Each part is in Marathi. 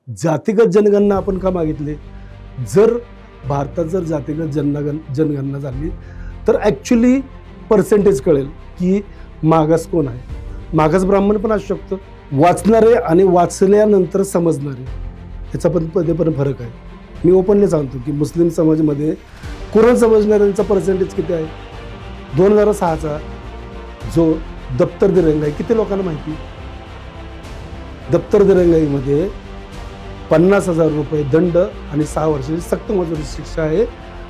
जातीगत जनगणना आपण का मागितली? जर भारतात जर जातीगत जनगणना झाली तर ॲक्च्युली पर्सेंटेज कळेल की मागास कोण आहे. मागास ब्राह्मण पण असू शकतो, वाचणारे आणि वाचल्यानंतर समजणारे ह्याचा पण फरक आहे. मी ओपनली सांगतो की मुस्लिम समाजामध्ये कुराण समजणाऱ्यांचा पर्सेंटेज किती आहे. 2006चा जो दप्तर दिरंगाई किती लोकांना माहिती? दप्तर दिरंगाईमध्ये 50,000 रुपये दंड आणि 6 वर्षाची सक्त मजुरी शिक्षा आहे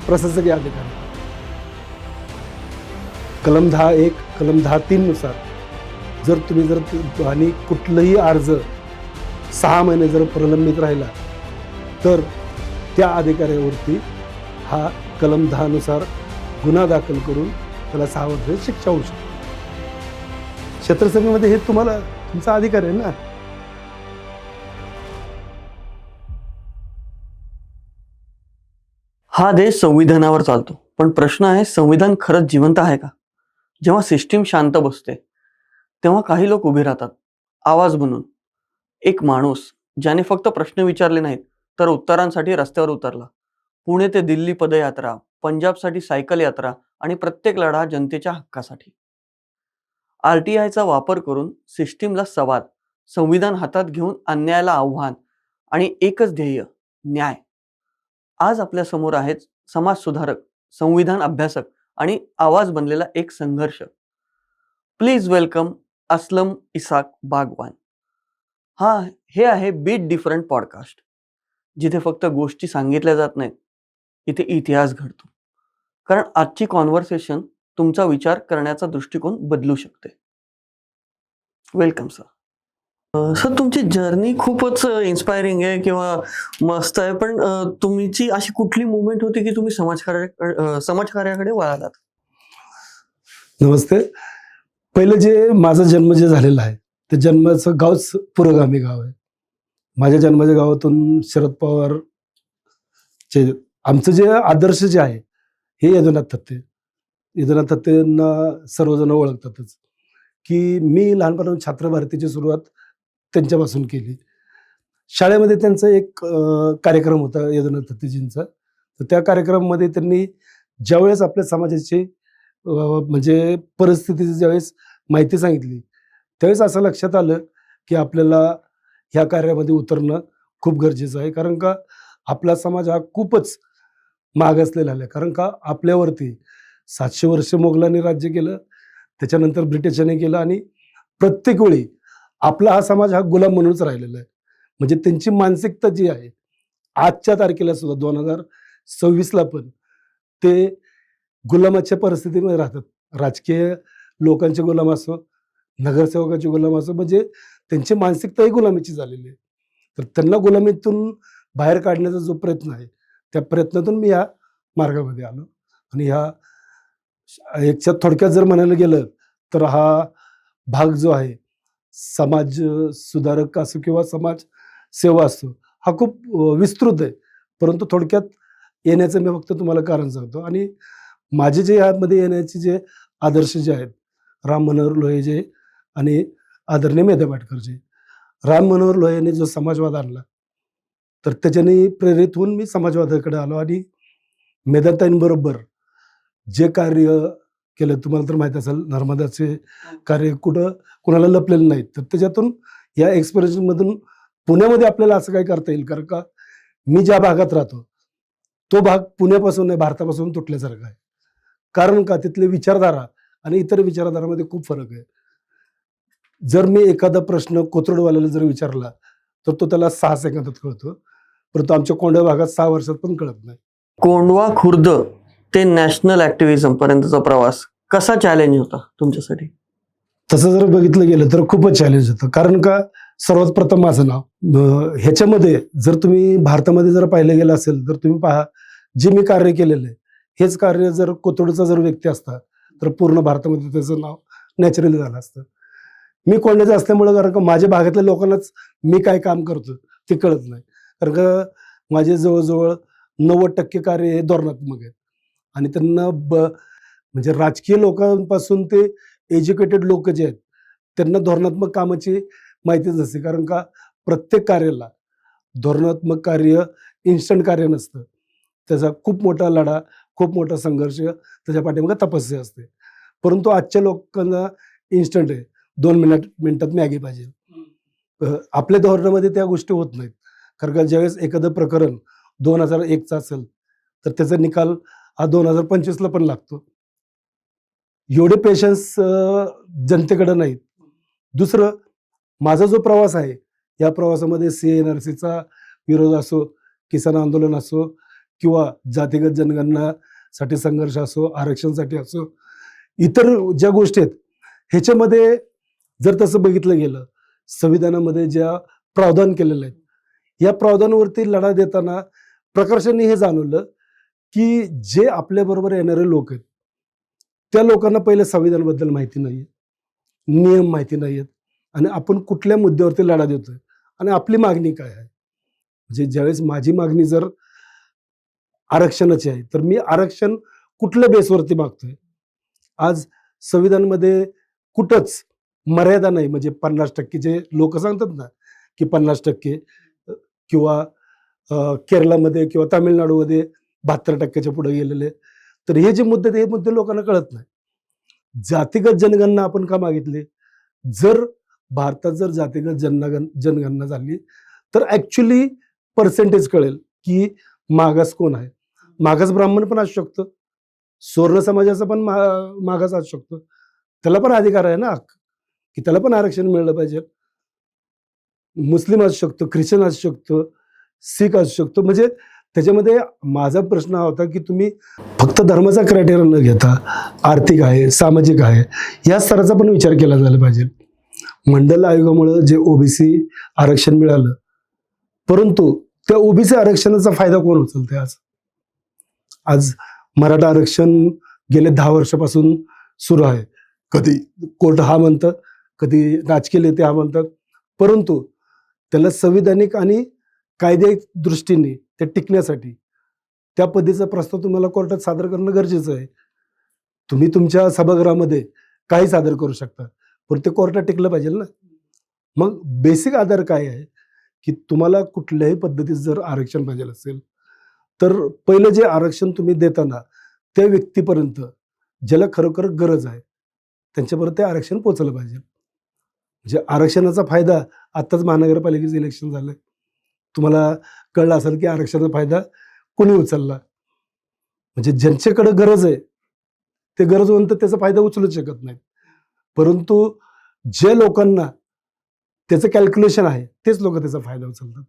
प्रशासकीय अधिकारी. कलम 10(1) कलम 10(3) नुसार जर तुम्ही आणि कुठलाही अर्ज 6 महिने जर प्रलंबित राहिला तर त्या अधिकाऱ्यावरती हा कलम 10 नुसार गुन्हा दाखल करून त्याला 6 वर्षाची शिक्षा होऊ शकते. क्षेत्रसभेमध्ये हे तुम्हाला तुमचा अधिकार आहे ना. हा देश संविधानावर चालतो, पण प्रश्न आहे संविधान खरंच जिवंत आहे का? जेव्हा सिस्टीम शांत बसते तेव्हा काही लोक उभे राहतात आवाज बनून. एक माणूस ज्याने फक्त प्रश्न विचारले नाहीत तर उत्तरांसाठी रस्त्यावर उतरला. पुणे ते दिल्ली पदयात्रा, पंजाबसाठी सायकल यात्रा आणि प्रत्येक लढा जनतेच्या हक्कासाठी. RTIचा वापर करून सिस्टीमला सवाल, संविधान हातात घेऊन अन्यायाला आव्हान आणि एकच ध्येय, न्याय. आज आपल्या समोर आहेत समाज सुधारक, संविधान अभ्यासक आणि आवाज बनलेला एक संघर्ष. Please welcome Aslam Isaq Bagwan. हे आहे बीट डिफरंट पॉडकास्ट, जिथे फक्त गोष्टी सांगितल्या जात नाहीत, इथे इतिहास घडतो. कारण आजची कॉन्व्हर्सेशन तुमचा विचार करण्याचा दृष्टिकोन बदलू शकते. Welcome sir. सर, तुमची जर्नी खूपच इन्स्पायरिंग आहे किंवा मस्त आहे, पण तुमची अशी कुठली मुवमेंट होती की तुम्ही समाजकार्याकडे वळालात? नमस्ते. पहिलं जे माझा जन्म जे झालेला आहे ते जन्माचं गावच पुरोगामी गाव आहे. माझ्या जन्माच्या गावातून शरद पवार चे आमचं जे आदर्श जे आहे हे यदुनाथ थत्ते. यदुनाथ थत्तेंना सर्वजण ओळखतातच की मी लहानपणापासून छात्र भारतीची सुरुवात त्यांच्यापासून केली. शाळेमध्ये त्यांचा एक कार्यक्रम होता यदुनाथ थत्तेजींचा. तर त्या कार्यक्रमामध्ये त्यांनी ज्यावेळेस आपल्या समाजाची म्हणजे परिस्थितीची ज्यावेळेस माहिती सांगितली त्यावेळेस असं लक्षात आलं की आपल्याला ह्या कार्यामध्ये उतरणं खूप गरजेचं आहे. कारण का आपला समाज हा खूपच मागासलेला आहे. कारण का आपल्यावरती 700 वर्ष मोगलांनी राज्य केलं, त्याच्यानंतर ब्रिटिशांनी केलं आणि प्रत्येक वेळी आपला हा समाज हा गुलाम म्हणूनच राहिलेला आहे. म्हणजे त्यांची मानसिकता जी आहे आजच्या तारखेला सुद्धा 2026ला पण ते गुलामाच्या परिस्थितीमध्ये राहतात. राजकीय लोकांचे गुलाम असो, नगरसेवकाचे गुलाम असो, म्हणजे त्यांची मानसिकताही गुलामीची झालेली आहे. तर त्यांना गुलामीतून बाहेर काढण्याचा जो प्रयत्न आहे त्या प्रयत्नातून मी ह्या मार्गामध्ये आलो. आणि ह्या याच्यात थोडक्यात जर म्हणायला गेलं तर हा भाग जो आहे समाज सुधारक असो किंवा समाज सेवा असो हा खूप विस्तृत आहे. परंतु थोडक्यात येण्याचं मी फक्त तुम्हाला कारण सांगतो. आणि माझे जे यामध्ये येण्याचे जे आदर्श जे आहेत, राम मनोहर लोहिया आणि आदरणीय मेधा पाटकरजी. राम मनोहर लोहियांनी जो समाजवाद आणला तर त्याच्याने प्रेरित होऊन मी समाजवादाकडे आलो. आणि मेधाताईंबरोबर जे कार्य केलं तुम्हाला तर माहीत असेल, नर्मदाचे कार्य कुठं कुणाला लपलेलं नाही. तर त्याच्यातून या एक्सपिरियन्समधून पुण्यामध्ये आपल्याला असं काय करता येईल. कारण का मी ज्या भागात राहतो तो भाग पुण्यापासून नाही भारतापासून तुटल्यासारखा आहे. कारण का तिथले विचारधारा आणि इतर विचारधारामध्ये खूप फरक आहे. जर मी एखादा प्रश्न कोथरूडवाल्याला जर विचारला तर तो त्याला 6 सेकंदात कळतो, परंतु आमच्या कोंढव्या भागात 6 वर्षात पण कळत नाही. कोंढवा खुर्द ते नॅशनल ऍक्टिव्हिझम पर्यंतचा प्रवास कसा चॅलेंज होता तुमच्यासाठी? तसं जर बघितलं गेलं तर खूपच चॅलेंज होतं. कारण का सर्वात प्रथम माझं नाव ह्याच्यामध्ये जर तुम्ही भारतामध्ये जर पाहिलं गेलं असेल तर तुम्ही पहा, जे मी कार्य केलेलं आहे हेच कार्य जर कोथरूडचा जर व्यक्ती असता तर पूर्ण भारतामध्ये त्याचं नाव नॅचरली झालं असतं. मी कोंढव्याचं असल्यामुळं कारण का माझ्या भागातल्या लोकांनाच मी काय काम करतो ते कळत नाही. कारण का माझे जवळजवळ 90% कार्य हे धोरणात्मक आहे. आणि त्यांना म्हणजे राजकीय लोकांपासून ते एज्युकेटेड लोक जे आहेत त्यांना धोरणात्मक कामाची माहितीच नसते. कारण का प्रत्येक कार्याला धोरणात्मक कार्य इन्स्टंट कार्य नसतं. त्याचा खूप मोठा लढा, खूप मोठा संघर्ष, त्याच्या पाठीमागे तपस्या असते. परंतु आजच्या लोकांना इन्स्टंट आहे. 2 मिनिटात मॅगी पाहिजे. आपल्या धोरणामध्ये त्या गोष्टी होत नाहीत. कारण का ज्यावेळेस एखादं प्रकरण 2001चं असेल, तर त्याचा निकाल हा 2025ला पण लागतो. एवढे पेशन्स जनतेकडे नाहीत. दुसरं, माझा जो प्रवास आहे, या प्रवासामध्ये CNRCचा विरोध असो, किसान आंदोलन असो किंवा जातीगत जनगणनासाठी संघर्ष असो, आरक्षणासाठी असो, इतर ज्या गोष्टी आहेत, ह्याच्यामध्ये जर तसं बघितलं गेलं, संविधानामध्ये ज्या प्रावधान केलेले आहेत, या प्रावधानावरती लढा देताना प्रकर्षाने हे जाणवलं, की जे आपल्याबरोबर येणारे लोक आहेत, त्या लोकांना पहिले संविधानाबद्दल माहिती नाहीये, नियम माहिती नाहीयेत आणि आपण कुठल्या मुद्द्यावरती लढा देतोय आणि आपली मागणी काय आहे. म्हणजे ज्यावेळेस माझी मागणी जर आरक्षणाची आहे, तर मी आरक्षण कुठल्या बेसवरती मागतोय. आज संविधानामध्ये कुठंच मर्यादा नाही. म्हणजे 50% जे लोक सांगतात ना, की 50% किंवा केरळामध्ये किंवा तामिळनाडूमध्ये 72% पुढे गेलेले. तर हे जे मुद्दे आहेत, हे मुद्दे लोकांना कळत नाही. जातीगत जनगणना आपण का मागितली? जर भारतात जर जातीगत जनगणना झाली, तर ॲक्च्युअली पर्सेंटेज कळेल, की मागास कोण आहे. मागास ब्राह्मण पण असू शकतो. सवर्ण समाजाचा पण मागास असू शकतो. त्याला पण अधिकार आहे ना हक्क, की त्याला पण आरक्षण मिळलं पाहिजे. मुस्लिम असू शकतो, ख्रिश्चन असू शकतो, शीख असू शकतो. म्हणजे त्याच्यामध्ये माझा प्रश्न हा होता, की तुम्ही फक्त धर्माचा क्रायटेरिया न घेता आर्थिक आहे, सामाजिक आहे, या स्तराचा पण विचार केला झाला पाहिजे. मंडल आयोगामुळे जे ओबीसी आरक्षण मिळालं, परंतु त्या ओबीसी आरक्षणाचा फायदा कोण उचलते आज? आज मराठा आरक्षण गेले 10 वर्षापासून सुरू आहे. कधी कोर्ट हा म्हणतं, कधी राजकीय नेते हा म्हणतात, परंतु त्याला संविधानिक आणि कायदे दृष्टीने ते टिकण्यासाठी त्या पद्धतीचा प्रस्ताव तुम्हाला कोर्टात सादर करणं गरजेचं आहे. तुम्ही तुमच्या सभागृहामध्ये काही सादर करू शकता, पण ते कोर्टात टिकलं पाहिजे ना. मग बेसिक आधार काय आहे, की तुम्हाला कुठल्याही पद्धतीचं जर आरक्षण पाहिजे असेल, तर पहिलं जे आरक्षण तुम्ही देताना त्या व्यक्तीपर्यंत ज्याला खरोखर गरज आहे, त्यांच्यापर्यंत ते आरक्षण पोहोचलं पाहिजे. म्हणजे आरक्षणाचा फायदा आत्ताच महानगरपालिकेचं इलेक्शन झालंय. तुम्हाला कळलं असेल, की आरक्षणाचा फायदा कोणी उचलला. म्हणजे ज्यांच्याकडे गरज आहे, ते गरजवंत त्याचा फायदा उचलूच शकत नाहीत. परंतु जे लोकांना त्याचं कॅल्क्युलेशन आहे, तेच लोक त्याचा फायदा उचलतात.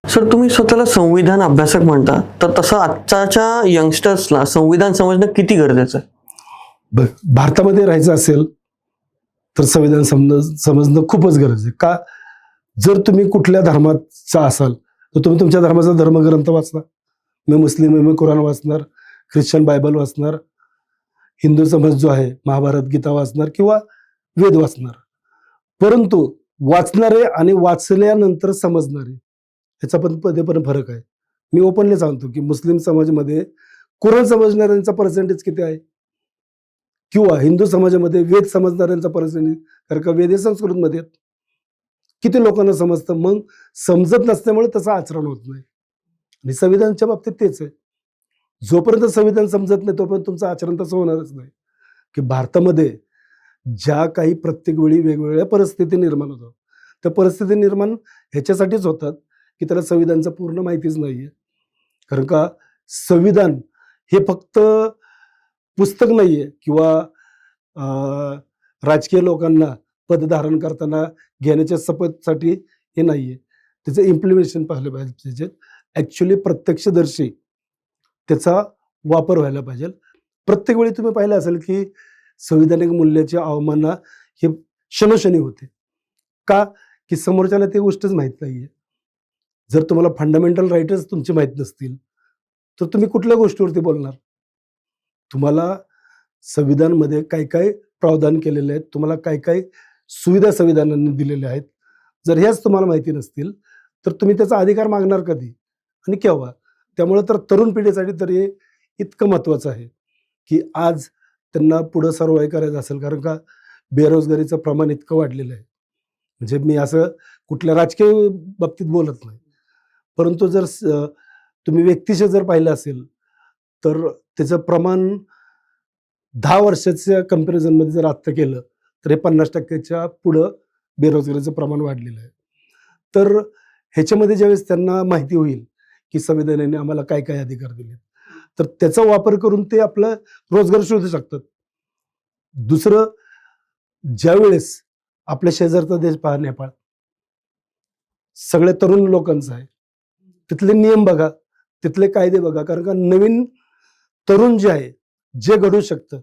सर, तुम्ही स्वतःला संविधान अभ्यासक म्हणता, तर तसं आजच्या यंगस्टर्सला संविधान समजणं किती गरजेचं आहे? भारतामध्ये राहायचं असेल तर संविधान समजणं खूपच गरजेचं आहे. का? जर तुम्ही कुठल्या धर्माचा असाल, तर तुम्ही तुमच्या धर्माचा धर्मग्रंथ वाचला. मी मुस्लिम आहे, मी कुराण वाचणार, ख्रिश्चन बायबल वाचणार, हिंदू समाज जो आहे महाभारत गीता वाचणार किंवा वेद वाचणार. परंतु वाचणारे आणि वाचल्यानंतर समजणारे ह्याचा पण फरक आहे. मी ओपनली सांगतो, की मुस्लिम समाजामध्ये कुराण समजणाऱ्यांचा पर्सेंटेज किती आहे, किंवा हिंदू समाजामध्ये वेद समजणाऱ्यांचा पर्सेंटेज, कारण का वेद हे संस्कृतमध्ये आहेत, किती लोकांना समजतं. मग समजत नसल्यामुळे तसं आचरण होत नाही. आणि संविधानाच्या बाबतीत तेच आहे. जोपर्यंत संविधान समजत नाही, तोपर्यंत तुमचं आचरण तसं होणारच नाही. की भारतामध्ये ज्या काही प्रत्येक वेळी वेगवेगळ्या परिस्थिती निर्माण होतात, त्या परिस्थिती निर्माण ह्याच्यासाठीच होतात, की त्याला संविधानचं पूर्ण माहितीच नाहीये. कारण का संविधान हे फक्त पुस्तक नाहीये, किंवा राजकीय लोकांना पद धारण करताना घेण्याच्या शपथसाठी हे नाहीये. त्याचं इम्प्लिमेंटेशन पाहिलं पाहिजे. ॲक्च्युअली प्रत्यक्षदर्शी त्याचा वापर व्हायला पाहिजे. प्रत्येक वेळी तुम्ही पाहिलं असेल, की संविधानिक मूल्याची अवमानना हे क्षणोक्षणी होते. का? की समोरच्याला ती गोष्टच माहीत नाहीये. जर तुम्हाला फंडामेंटल राईट्स तुमचे माहीत नसतील, तर तुम्ही कुठल्या गोष्टीवरती बोलणार? तुम्हाला संविधानमध्ये काय काय प्रावधान केलेले आहेत, तुम्हाला काय काय सुविधा संविधानाने दिलेल्या आहेत, जर ह्याच तुम्हाला माहिती नसतील, तर तुम्ही त्याचा अधिकार मागणार कधी आणि केव्हा? त्यामुळे तर तरुण पिढीसाठी तर हे इतकं महत्त्वाचं आहे, की आज त्यांना पुढं सर्व्हाइव्ह करायचं असेल, कारण का बेरोजगारीचं प्रमाण इतकं वाढलेलं आहे. म्हणजे मी असं कुठल्या राजकीय बाबतीत बोलत नाही, परंतु जर तुम्ही व्यक्तिशः जर पाहिलं असेल तर त्याचं प्रमाण 10 वर्षाच्या कंपॅरिझनमध्ये जर आत्ता केलं तर हे 50%च्या पुढं बेरोजगारीचं प्रमाण वाढलेलं आहे. तर ह्याच्यामध्ये ज्यावेळेस त्यांना माहिती होईल की संविधानाने आम्हाला काय काय अधिकार दिले, तर त्याचा वापर करून ते आपला रोजगार शोधू शकतात. दुसरं, ज्यावेळेस आपल्या शेजारचा देश पहा नेपाळ, सगळ्या तरुण लोकांचा आहे. तिथले नियम बघा, तिथले कायदे बघा, कारण का नवीन तरुण जे आहे, जे घडवू शकतं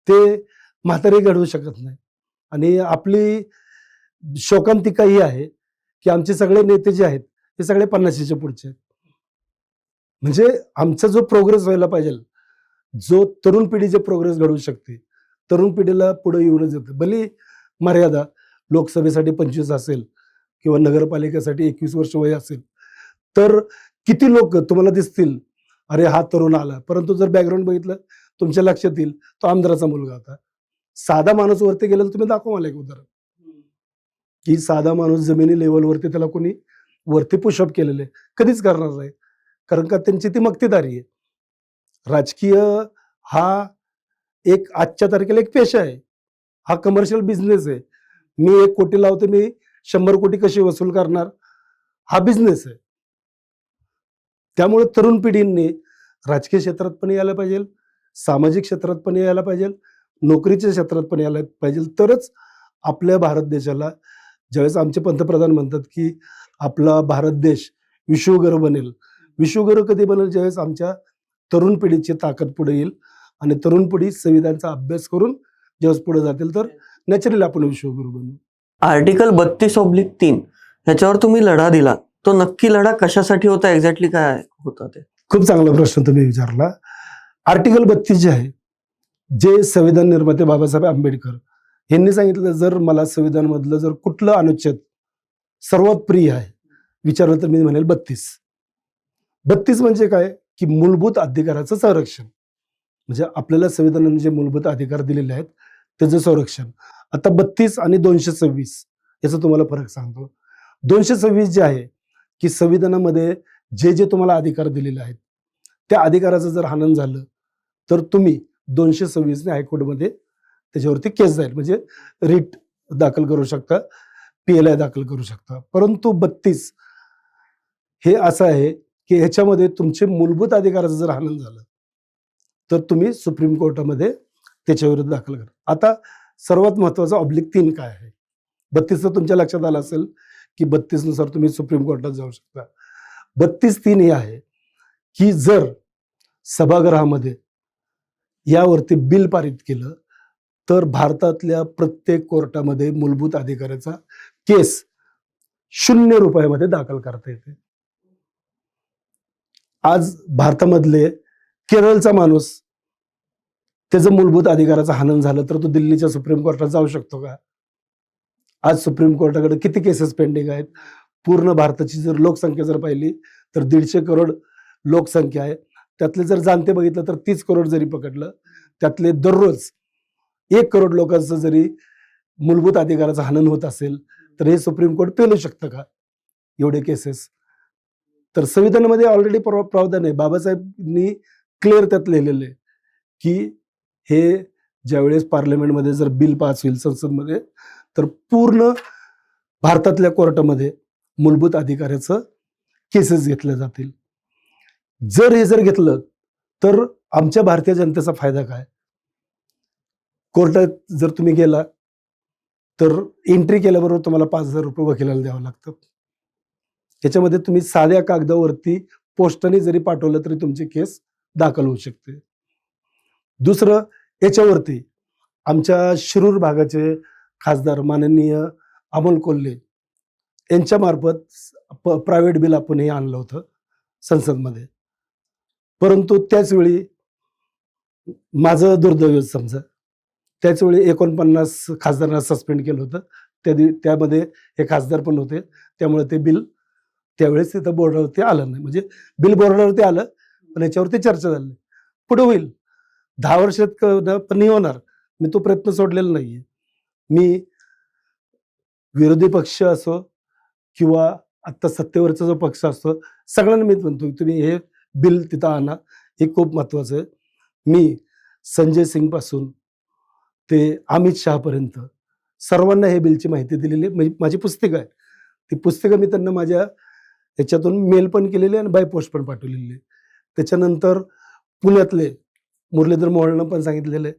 ते म्हातारे घडवू शकत नाही. आणि आपली शोकांतिका ही आहे की आमचे सगळे नेते जे आहेत ते सगळे 50च्या पुढचे आहेत. म्हणजे आमचा जो प्रोग्रेस व्हायला पाहिजे, जो तरुण पिढी जे प्रोग्रेस घडवू शकते, तरुण पिढीला पुढे येऊनच येतं. भले मर्यादा लोकसभेसाठी 25 असेल किंवा नगरपालिकेसाठी 21 वर्ष वय असेल, तर किती लोक तुम्हाला दिसतील, अरे हा तरुण आला, परंतु जर बॅकग्राऊंड बघितलं तुमच्या लक्षात येईल तो आमदाराचा मुलगा होता. साधा माणूस वरती गेला तर तुम्ही दाखवा मला एक उदाहरण की साधा माणूस जमिनी लेवलवरती त्याला कोणी वरती पुशअप केलेले कधीच करणार नाही, कारण का त्यांची ती मक्तेदारी आहे. राजकीय हा एक आजच्या तारखेला एक पेशा आहे, हा कमर्शियल बिझनेस आहे. मी 1 कोटी लावतो, मी 100 कोटी कशी वसूल करणार, हा बिझनेस आहे. त्यामुळे तरुण पिढींनी राजकीय क्षेत्रात पण यायला पाहिजे, सामाजिक क्षेत्रात पण यायला पाहिजे, नोकरीच्या क्षेत्रात पण यायला पाहिजे. तरच आपल्या भारत देशाला, ज्यावेळेस आमचे पंतप्रधान म्हणतात की आपला भारत देश विश्वगुरू बनेल, विश्वगुरू कधी बनेल? ज्यावेळेस आमच्या तरुण पिढीची ताकद पुढे येईल आणि तरुण पिढी संविधानाचा अभ्यास करून ज्यावेळेस पुढे जातील तर नॅचरली आपण विश्वगुरू बनू. आर्टिकल 32/3 ह्याच्यावर तुम्ही लढा दिला, तो नक्की लढा कशासाठी होता, एक्झॅक्टली काय होता ते? खूप चांगला प्रश्न तुम्ही विचारला. आर्टिकल 32 जे आहे, जे संविधान निर्माते बाबासाहेब आंबेडकर यांनी सांगितलं, जर मला संविधान मधलं जर कुठलं अनुच्छेद सर्वात प्रिय आहे विचारलं तर मी म्हणेल 32 म्हणजे काय की मूलभूत अधिकाराचं संरक्षण. म्हणजे आपल्याला संविधानाने जे मूलभूत अधिकार दिलेले आहेत त्याचं संरक्षण. आता 32 आणि 226 याचा तुम्हाला फरक सांगतो. 226 जे आहे की संविधानामध्ये जे जे तुम्हाला अधिकार दिलेले आहेत त्या अधिकाराचं जर हनन झालं तर तुम्ही 226 ने हायकोर्टमध्ये त्याच्यावरती केस जाईल, म्हणजे रिट दाखल करू शकता, PLI दाखल करू शकता. परंतु 32 हे असं आहे की ह्याच्यामध्ये तुमचे मूलभूत अधिकाराचं जर हनन झालं तर तुम्ही सुप्रीम कोर्टामध्ये त्याच्याविरुद्ध दाखल करा. आता सर्वात महत्वाचा (3) काय आहे? 32 तुमच्या लक्षात आलं असेल की 32 नुसार तुम्ही सुप्रीम कोर्टात जाऊ शकता. 32(3) हे आहे की जर सभागृहामध्ये यावरती बिल पारित केलं तर भारतातल्या प्रत्येक कोर्टामध्ये मूलभूत अधिकाराचा केस ₹0 दाखल करता येते. आज भारतामधले केरळचा माणूस त्याचं मूलभूत अधिकाराचं हनन झालं तर तो दिल्लीच्या सुप्रीम कोर्टात जाऊ शकतो का? आज सुप्रीम कोर्टाकडे किती केसेस पेंडिंग आहेत? पूर्ण भारताची जर लोकसंख्या जर पाहिली तर 150 करोड लोकसंख्या आहे. त्यातले जर जाणते बघितलं तर 30 करोड जरी पकडलं, त्यातले दररोज 1 करोड लोकांचं जरी मूलभूत अधिकाराचं हनन होत असेल तर हे सुप्रीम कोर्ट पेलू शकतं का एवढे केसेस? तर संविधानामध्ये ऑलरेडी प्रावधान आहे. बाबासाहेबांनी क्लिअर त्यात लिहिलेलं आहे की हे ज्यावेळेस पार्लमेंटमध्ये जर बिल पास होईल संसदमध्ये तर पूर्ण भारतातल्या कोर्टामध्ये मूलभूत अधिकाराचं केसेस घेतल्या जातील. जर हे जर घेतलं तर आमच्या भारतीय जनतेचा फायदा काय? कोर्टात जर तुम्ही गेला तर एंट्री केल्याबरोबर तुम्हाला ₹5,000 वकिलाला द्यावं लागतं. त्याच्यामध्ये तुम्ही साध्या कागदावरती पोस्टाने जरी पाठवलं तरी तुमची केस दाखल होऊ शकते. दुसरं, याच्यावरती आमच्या शिरूर भागाचे खासदार माननीय अमोल कोल्हे यांच्या मार्फत प्रायव्हेट बिल आपण हे आणलं होतं संसदमध्ये. परंतु त्याचवेळी माझं दुर्दैव समजा, त्याचवेळी 49 खासदारांना सस्पेंड केलं होतं. त्यामध्ये हे खासदार पण होते, त्यामुळे ते बिल त्यावेळेस तिथं बोर्डावरती आलं नाही. म्हणजे बिल बोर्डावरती आलं पण याच्यावरती चर्चा झाली नाही. पुढे होईल 10 वर्षात पण नाही होणार. मी तो प्रयत्न सोडलेला नाहीये. मी विरोधी पक्ष असो किंवा आता सत्तेवरचा जो पक्ष असतो सगळ्यांना मी म्हणतो तुम्ही हे बिल तिथं आणा, हे खूप महत्वाचं आहे. मी संजय सिंग पासून ते अमित शहापर्यंत सर्वांना हे बिलची माहिती दिलेली आहे. म्हणजे माझी पुस्तिका आहे. ती पुस्तिका मी त्यांना माझ्या ह्याच्यातून मेल पण केलेली आहे आणि बाय पोस्ट पण पाठवलेली आहे. त्याच्यानंतर पुण्यातले मुरलीधर मोहोळनं पण सांगितलेलं आहे.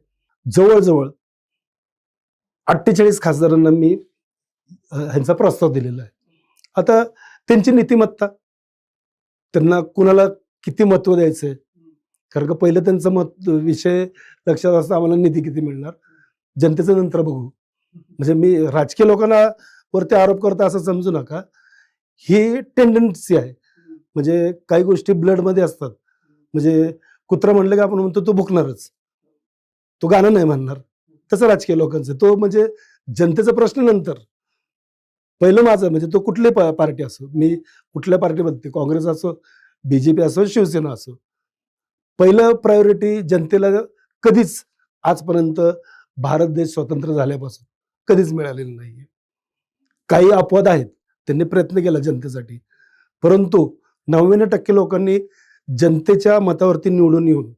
जवळ-जवळ 48 खासदारांना मी ह्यांचा प्रस्ताव दिलेला आहे. आता त्यांची नीतिमत्ता, त्यांना कुणाला किती महत्त्व द्यायचंय, कारण का पहिलं त्यांचं विषय लक्षात असतं आम्हाला निधी किती मिळणार, जनतेचं नंतर बघू. म्हणजे मी राजकीय लोकांना वरती आरोप करतो असं समजू नका. ही टेंडन्सी आहे. म्हणजे काही गोष्टी ब्लडमध्ये असतात. म्हणजे कुत्रा म्हणलं की आपण म्हणतो तो भुकणारच. तो गाणं नाही म्हणणार. तसं राजकीय लोकांचं. तो म्हणजे जनतेचा प्रश्न नंतर. पहिलं माझं म्हणजे तो कुठली पार्टी असो. मी कुठल्या पार्टीमध्ये काँग्रेस असो, बीजेपी असो, शिवसेना असो. पहिलं प्रायोरिटी जनतेला कधीच आजपर्यंत भारत देश स्वतंत्र झाल्यापासून कधीच मिळालेलं नाहीये. काही अपवाद आहेत. त्यांनी प्रयत्न केला जनतेसाठी. परंतु 99% लोकांनी जनतेच्या मतावरती निवडून येऊन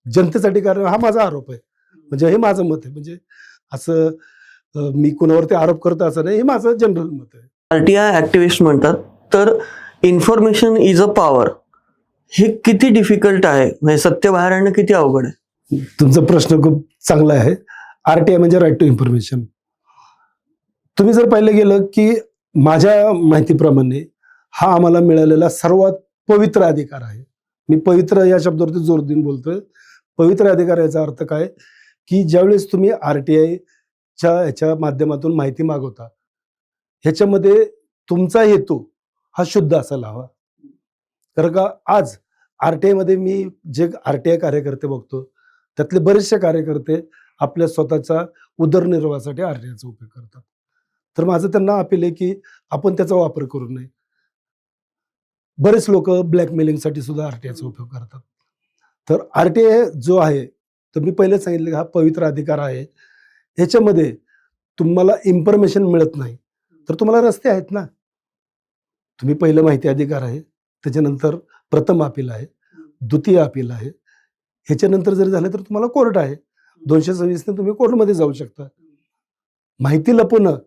जनतेसाठी कारण हा माझा आरोप आहे. म्हणजे हे माझं मत आहे. म्हणजे असं मी कोणावरती आरोप करतो असं नाही. हे माझं जनरल मत आहे. आरटीआय ऍक्टिव्हिस्ट म्हणतात तर इन्फॉर्मेशन इज अ पॉवर. हे किती डिफिकल्ट आहे, म्हणजे सत्य बाहेर आणणं किती अवघड आहे? तुमचा प्रश्न खूप चांगला आहे. आरटीआय म्हणजे राईट टू इन्फॉर्मेशन. तुम्ही जर पाहिलं गेलं की माझ्या माहितीप्रमाणे हा आम्हाला मिळालेला सर्वात पवित्र अधिकार आहे. मी पवित्र या शब्दावरती जोर देऊन बोलतोय. पवित्र अधिकार याचा अर्थ काय, की ज्यावेळेस तुम्ही आरटीआयच्या ह्याच्या माध्यमातून माहिती मागवता, ह्याच्यामध्ये तुमचा हेतू हा शुद्ध असायला हवा. कारण का आज आरटीआयमध्ये मी जे आरटीआय कार्यकर्ते बघतो, त्यातले बरेचसे कार्यकर्ते आपल्या स्वतःच्या उदरनिर्वाहासाठी आरटीआयचा उपयोग करतात. तर माझं त्यांना अपील आहे की आपण त्याचा वापर करू नये. बरेच लोक ब्लॅकमेलिंगसाठी सुद्धा आरटीआयचा उपयोग करतात. तर आरटीआय जो आहे, तर मी पहिलेच सांगितलं की हा पवित्र अधिकार आहे. ह्याच्यामध्ये तुम्हाला इन्फॉर्मेशन मिळत नाही, तर तुम्हाला रस्ते आहेत ना. तुम्ही पहिलं माहिती अधिकार आहे, त्याच्यानंतर प्रथम अपील आहे, द्वितीय अपील आहे. ह्याच्यानंतर जर झालं तर तुम्हाला कोर्ट आहे. 226 ने तुम्ही कोर्टमध्ये जाऊ शकता. माहिती लपवणं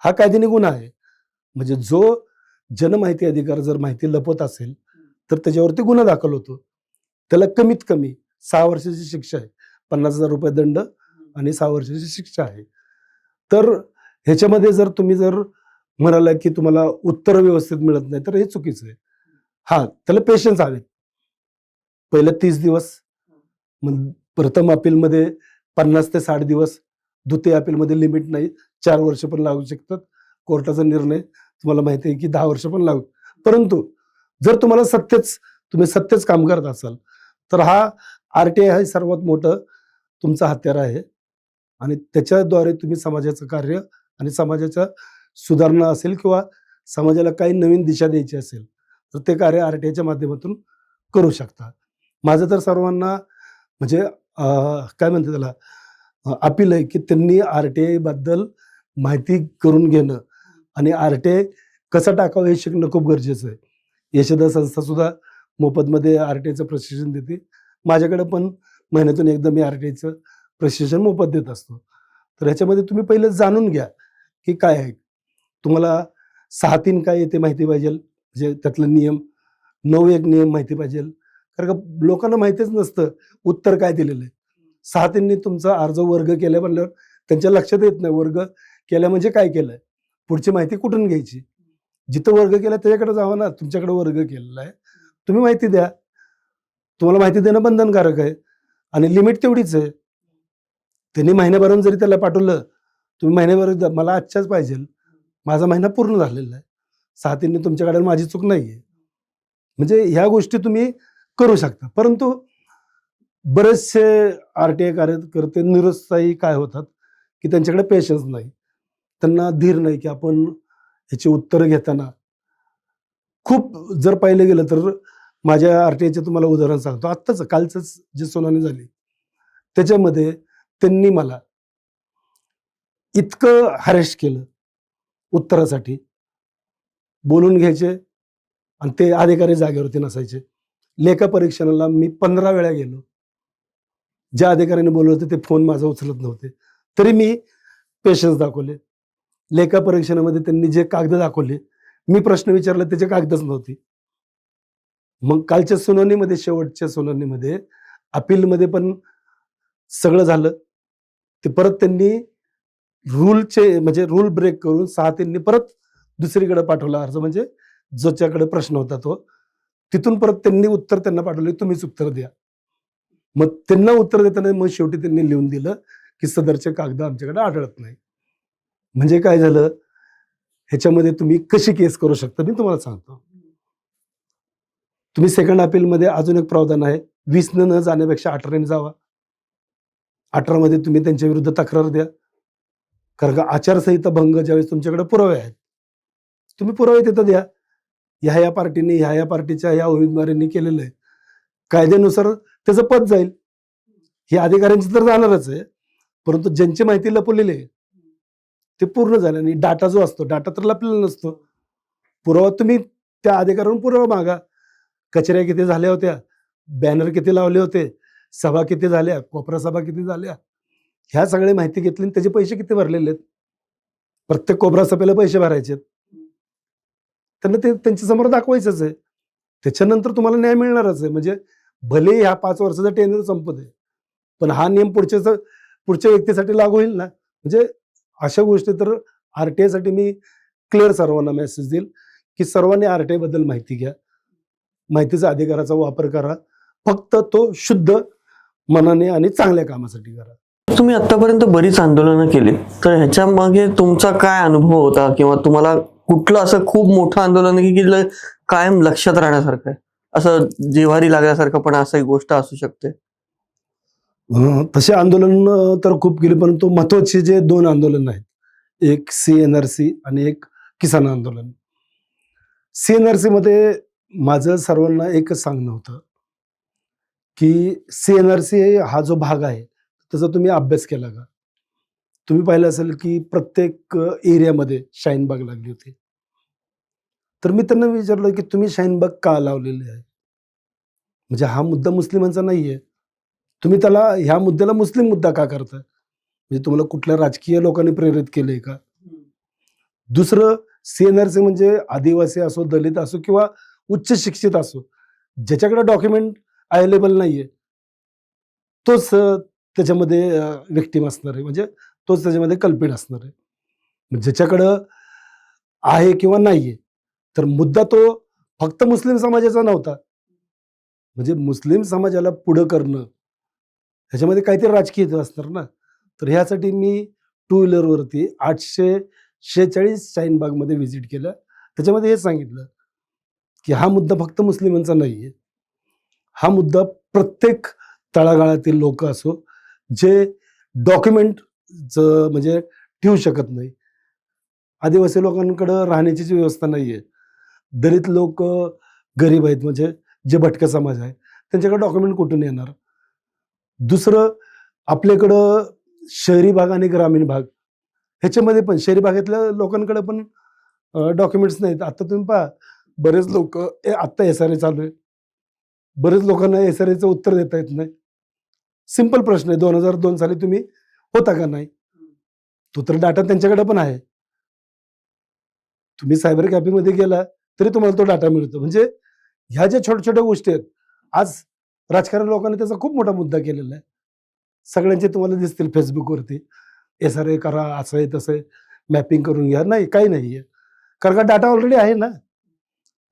हा कायद्याने गुन्हा आहे. म्हणजे जो जनमाहिती अधिकार जर माहिती लपवत असेल, तर त्याच्यावरती गुन्हा दाखल होतो. त्याला कमीत कमी 6 वर्षाची शिक्षा आहे. ₹50,000 दंड आणि 6 वर्षाची शिक्षा आहे. तर ह्याच्यामध्ये जर तुम्ही म्हणाला की तुम्हाला उत्तर व्यवस्थित मिळत नाही, तर हे चुकीचं आहे. हां, त्याला पेशन्स हवेत. पहिलं 30 दिवस, मग प्रथम अपीलमध्ये 50 ते 60 दिवस, द्वितीय अपीलमध्ये लिमिट नाही. 4 वर्ष पण लागू शकतात. कोर्टाचा निर्णय तुम्हाला माहिती आहे की 10 वर्ष पण लागू. परंतु जर तुम्हाला तुम्ही सत्यच काम करत असाल, तर हा आरटीआय हा सर्वात मोठं तुमचं हत्यार आहे आणि त्याच्याद्वारे तुम्ही समाजाचं कार्य आणि समाजाच्या सुधारणा असेल किंवा समाजाला काही नवीन दिशा द्यायची असेल, तर ते कार्य आरटीआयच्या माध्यमातून करू शकता. माझं तर सर्वांना म्हणजे काय म्हणतात त्याला अपील आहे की त्यांनी आरटीआय बद्दल माहिती करून घेणं आणि आरटीआय कसं टाकावं हे शिकणं खूप गरजेचं आहे. यशोदा संस्था सुद्धा मोफतमध्ये आरटीआयचं प्रशिक्षण देते. माझ्याकडे पण महिन्यातून एकदा मी आरटीआयचं प्रशिक्षण मोफत देत असतो. तर ह्याच्यामध्ये तुम्ही पहिलं जाणून घ्या की काय आहे. तुम्हाला 6-3 काय येते माहिती पाहिजे, म्हणजे त्यातलं नियम, 9-1 नियम माहिती पाहिजे. कारण का लोकांना माहितीच नसतं उत्तर काय दिलेलं आहे. 6-3 नी तुमचा अर्ज वर्ग केला म्हणल्यावर त्यांच्या लक्षात येत नाही वर्ग केला म्हणजे काय केलंय. पुढची माहिती कुठून घ्यायची. जिथं वर्ग केला त्याच्याकडे जावं ना. तुमच्याकडे वर्ग केलेला आहे, तुम्ही माहिती द्या. तुम्हाला माहिती देणं बंधनकारक आहे आणि लिमिट तेवढीच आहे. त्यांनी महिन्याभरानं जरी त्याला पाठवलं, तुम्ही महिन्याभर मला आजच्याच पाहिजे, माझा महिना पूर्ण झालेला आहे. 6-3 नी तुमच्याकडे माझी चूक नाहीये. म्हणजे ह्या गोष्टी तुम्ही करू शकता. परंतु बरेचसे आरटीआय कार्यकर्ते निरुत्साही काय होतात, की त्यांच्याकडे पेशन्स नाही. त्यांना धीर नाही, की आपण ह्याची उत्तरं घेताना खूप जर पाहिलं गेलं तर माझ्या आरटीआयचे तुम्हाला उदाहरण सांगतो. आत्ताच कालचंच जी सुनावणी झाली, त्याच्यामध्ये त्यांनी मला इतकं हॅरेस केलं उत्तरासाठी. बोलून घ्यायचे आणि ते अधिकारी जागेवरती नसायचे. लेखा परीक्षणाला मी 15 वेळा गेलो. ज्या अधिकाऱ्याने बोलवलं होतं ते फोन माझा उचलत नव्हते. तरी मी पेशन्स दाखवले. लेखा परीक्षणामध्ये त्यांनी जे कागद दाखवले, मी प्रश्न विचारला त्याचे कागदच नव्हते. मग कालच्या सुनावणीमध्ये, शेवटच्या सुनावणीमध्ये अपीलमध्ये पण सगळं झालं. ते परत त्यांनी म्हणजे रूल ब्रेक करून 6 त्यांनी परत दुसरीकडे पाठवला अर्ज, म्हणजे ज्याच्याकडे प्रश्न होता तो. तिथून परत त्यांनी उत्तर त्यांना पाठवले, तुम्हीच उत्तर द्या. मग त्यांना उत्तर देताना मग शेवटी त्यांनी लिहून दिलं की सदरचे कागद आमच्याकडे आढळत नाही. म्हणजे काय झालं, ह्याच्यामध्ये तुम्ही कशी केस करू शकता मी तुम्हाला सांगतो. तुम्ही सेकंड अपीलमध्ये अजून एक प्रावधान आहे, 20 न जाण्यापेक्षा 18 जावा. 18 मध्ये तुम्ही त्यांच्या विरुद्ध तक्रार द्या. कारण का आचारसंहिता भंग ज्यावेळेस तुमच्याकडे पुरावे आहेत, तुम्ही पुरावे तिथं द्या. ह्या पार्टीने ह्या पार्टीच्या ह्या उमेदवारांनी केलेलं आहे, कायद्यानुसार त्याचं पद जाईल. हे अधिकाऱ्यांची तर जाणारच आहे, परंतु ज्यांची माहिती लपवलेली आहे ते पूर्ण झालं. आणि डाटा जो असतो, डाटा तर लपलेला नसतो. पुरावा तुम्ही त्या अधिकाऱ्यावरून पुरावा मागा. कचऱ्या किती झाल्या होत्या, बॅनर किती लावले होते, सभा किती झाल्या, कोपरा सभा किती झाल्या, ह्या सगळी माहिती घेतली आणि त्याचे पैसे किती भरलेले आहेत. प्रत्येक कोपरा सभेला पैसे भरायचे आहेत. त्यांना ते त्यांच्या समोर दाखवायचंच आहे. त्याच्यानंतर तुम्हाला न्याय मिळणारच आहे. म्हणजे भले ह्या 5 वर्षाचा टेन्युअर संपत आहे, पण हा नियम पुढच्या व्यक्तीसाठी लागू होईल ना. म्हणजे अशा गोष्टी तर आरटीआय साठी मी क्लिअर सर्वांना मेसेज देईल की सर्वांनी आरटीआय बद्दल माहिती घ्या. माहितीचा अधिकाराचा वापर करा. फक्त तो शुद्ध मनाने आणि चांगल्या कामासाठी करा. तुम्ही आतापर्यंत बरीच आंदोलनं केली, तर ह्याच्या मागे तुमचा काय अनुभव होता, किंवा तुम्हाला कुठलं असं खूप मोठं आंदोलन की जे कायम लक्षात राहण्यासारखं आहे, असं जिव्हारी लागल्यासारखं पण असं एक गोष्ट असू शकते? तसे आंदोलन तर खूप केले, परंतु महत्वाचे जे 2 आंदोलन आहेत, एक CNRC आणि एक किसान आंदोलन. CNRC मध्ये माझं सर्वांना एकच सांगणं होतं की CNRC हा जो भाग आहे त्याचा तुम्ही अभ्यास केला का? तुम्ही पाहिलं असेल की प्रत्येक एरियामध्ये शाहीनबाग लागली होती. तर मी त्यांना विचारलं की तुम्ही शाहीनबाग का लावलेली आहे? म्हणजे हा मुद्दा मुस्लिमांचा नाहीये. तुम्ही त्याला ह्या मुद्द्याला मुस्लिम मुद्दा का करताय? म्हणजे तुम्हाला कुठल्या राजकीय लोकांनी प्रेरित केलंय का? दुसरं, CNRC म्हणजे आदिवासी असो, दलित असो किंवा उच्च शिक्षित असो, ज्याच्याकडे डॉक्युमेंट अवेलेबल नाहीये, तोच त्याच्यामध्ये विक्टीम असणार आहे. म्हणजे तोच त्याच्यामध्ये कल्पित असणार आहे. ज्याच्याकडं आहे किंवा नाहीये, तर मुद्दा तो फक्त मुस्लिम समाजाचा नव्हता. म्हणजे मुस्लिम समाजाला पुढं करणं, ह्याच्यामध्ये काहीतरी राजकीय हेतू असणार ना. तर ह्यासाठी मी 2 व्हीलरवरती 846 शाहीनबागमध्ये व्हिजिट केलं. त्याच्यामध्ये हे सांगितलं की हा मुद्दा फक्त मुस्लिमांचा नाहीये. हा मुद्दा प्रत्येक तळागाळातील लोक असो, जे डॉक्युमेंट म्हणजे ठेवू शकत नाही. आदिवासी लोकांकडं राहण्याची जी व्यवस्था नाहीये. दलित लोक गरीब आहेत, म्हणजे जे भटका समाज आहे, त्यांच्याकडे डॉक्युमेंट कुठून येणार? दुसरं, आपल्याकडं शहरी भाग आणि ग्रामीण भाग, ह्याच्यामध्ये पण शहरी भागातल्या लोकांकडे पण डॉक्युमेंट्स नाहीत. आता तुम्ही पहा, बरेच लोक आत्ता SRA चालू आहे. बरेच लोकांना SRAचं उत्तर देता येत नाही. सिंपल प्रश्न आहे, 2002 साली तुम्ही होता का नाही? तो तर डाटा त्यांच्याकडे पण आहे. तुम्ही सायबर कॅफेमध्ये गेला तरी तुम्हाला तो डाटा मिळतो. म्हणजे ह्या ज्या छोट्या-छोट्या गोष्टी आहेत, आज राजकारण लोकांनी त्याचा खूप मोठा मुद्दा केलेला आहे. सगळ्यांचे तुम्हाला दिसतील Facebookवरती, SRA करा, असं आहे, तसं आहे, मॅपिंग करून घ्या. नाही, काही नाहीये. कारण का डाटा ऑलरेडी आहे ना.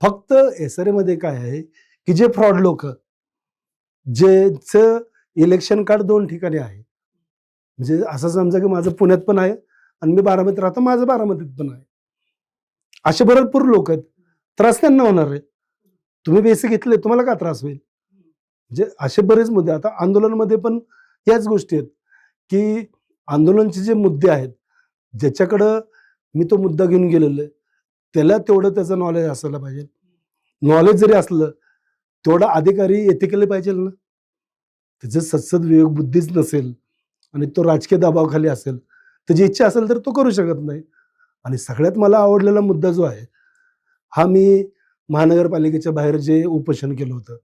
फक्त SRA मध्ये काय आहे की जे फ्रॉड लोकं, ज्याचं इलेक्शन कार्ड 2 ठिकाणी आहे. म्हणजे असं समजा की माझं पुण्यात पण आहे आणि मी बारामतीत राहतो, माझं बारामतीत पण आहे. असे भरपूर लोक आहेत. त्रास त्यांना होणार आहे. तुम्ही पैसे घेतले, तुम्हाला का त्रास होईल? म्हणजे असे बरेच मुद्दे. आता आंदोलनामध्ये पण याच गोष्टी आहेत की आंदोलनाचे जे मुद्दे आहेत, ज्याच्याकडं मी तो मुद्दा घेऊन गेलेलो आहे, त्याला तेवढं त्याचं नॉलेज असायला पाहिजे. नॉलेज जरी असलं, तेवढा अधिकारी एथिकली पाहिजे ना. त्याचं सद्सद विवेक बुद्धीच नसेल आणि तो राजकीय दबावाखाली असेल, त्याची इच्छा असेल तर तो करू शकत नाही. आणि सगळ्यात मला आवडलेला मुद्दा जो आहे, हा मी महानगरपालिकेच्या बाहेर जे उपोषण केलं होतं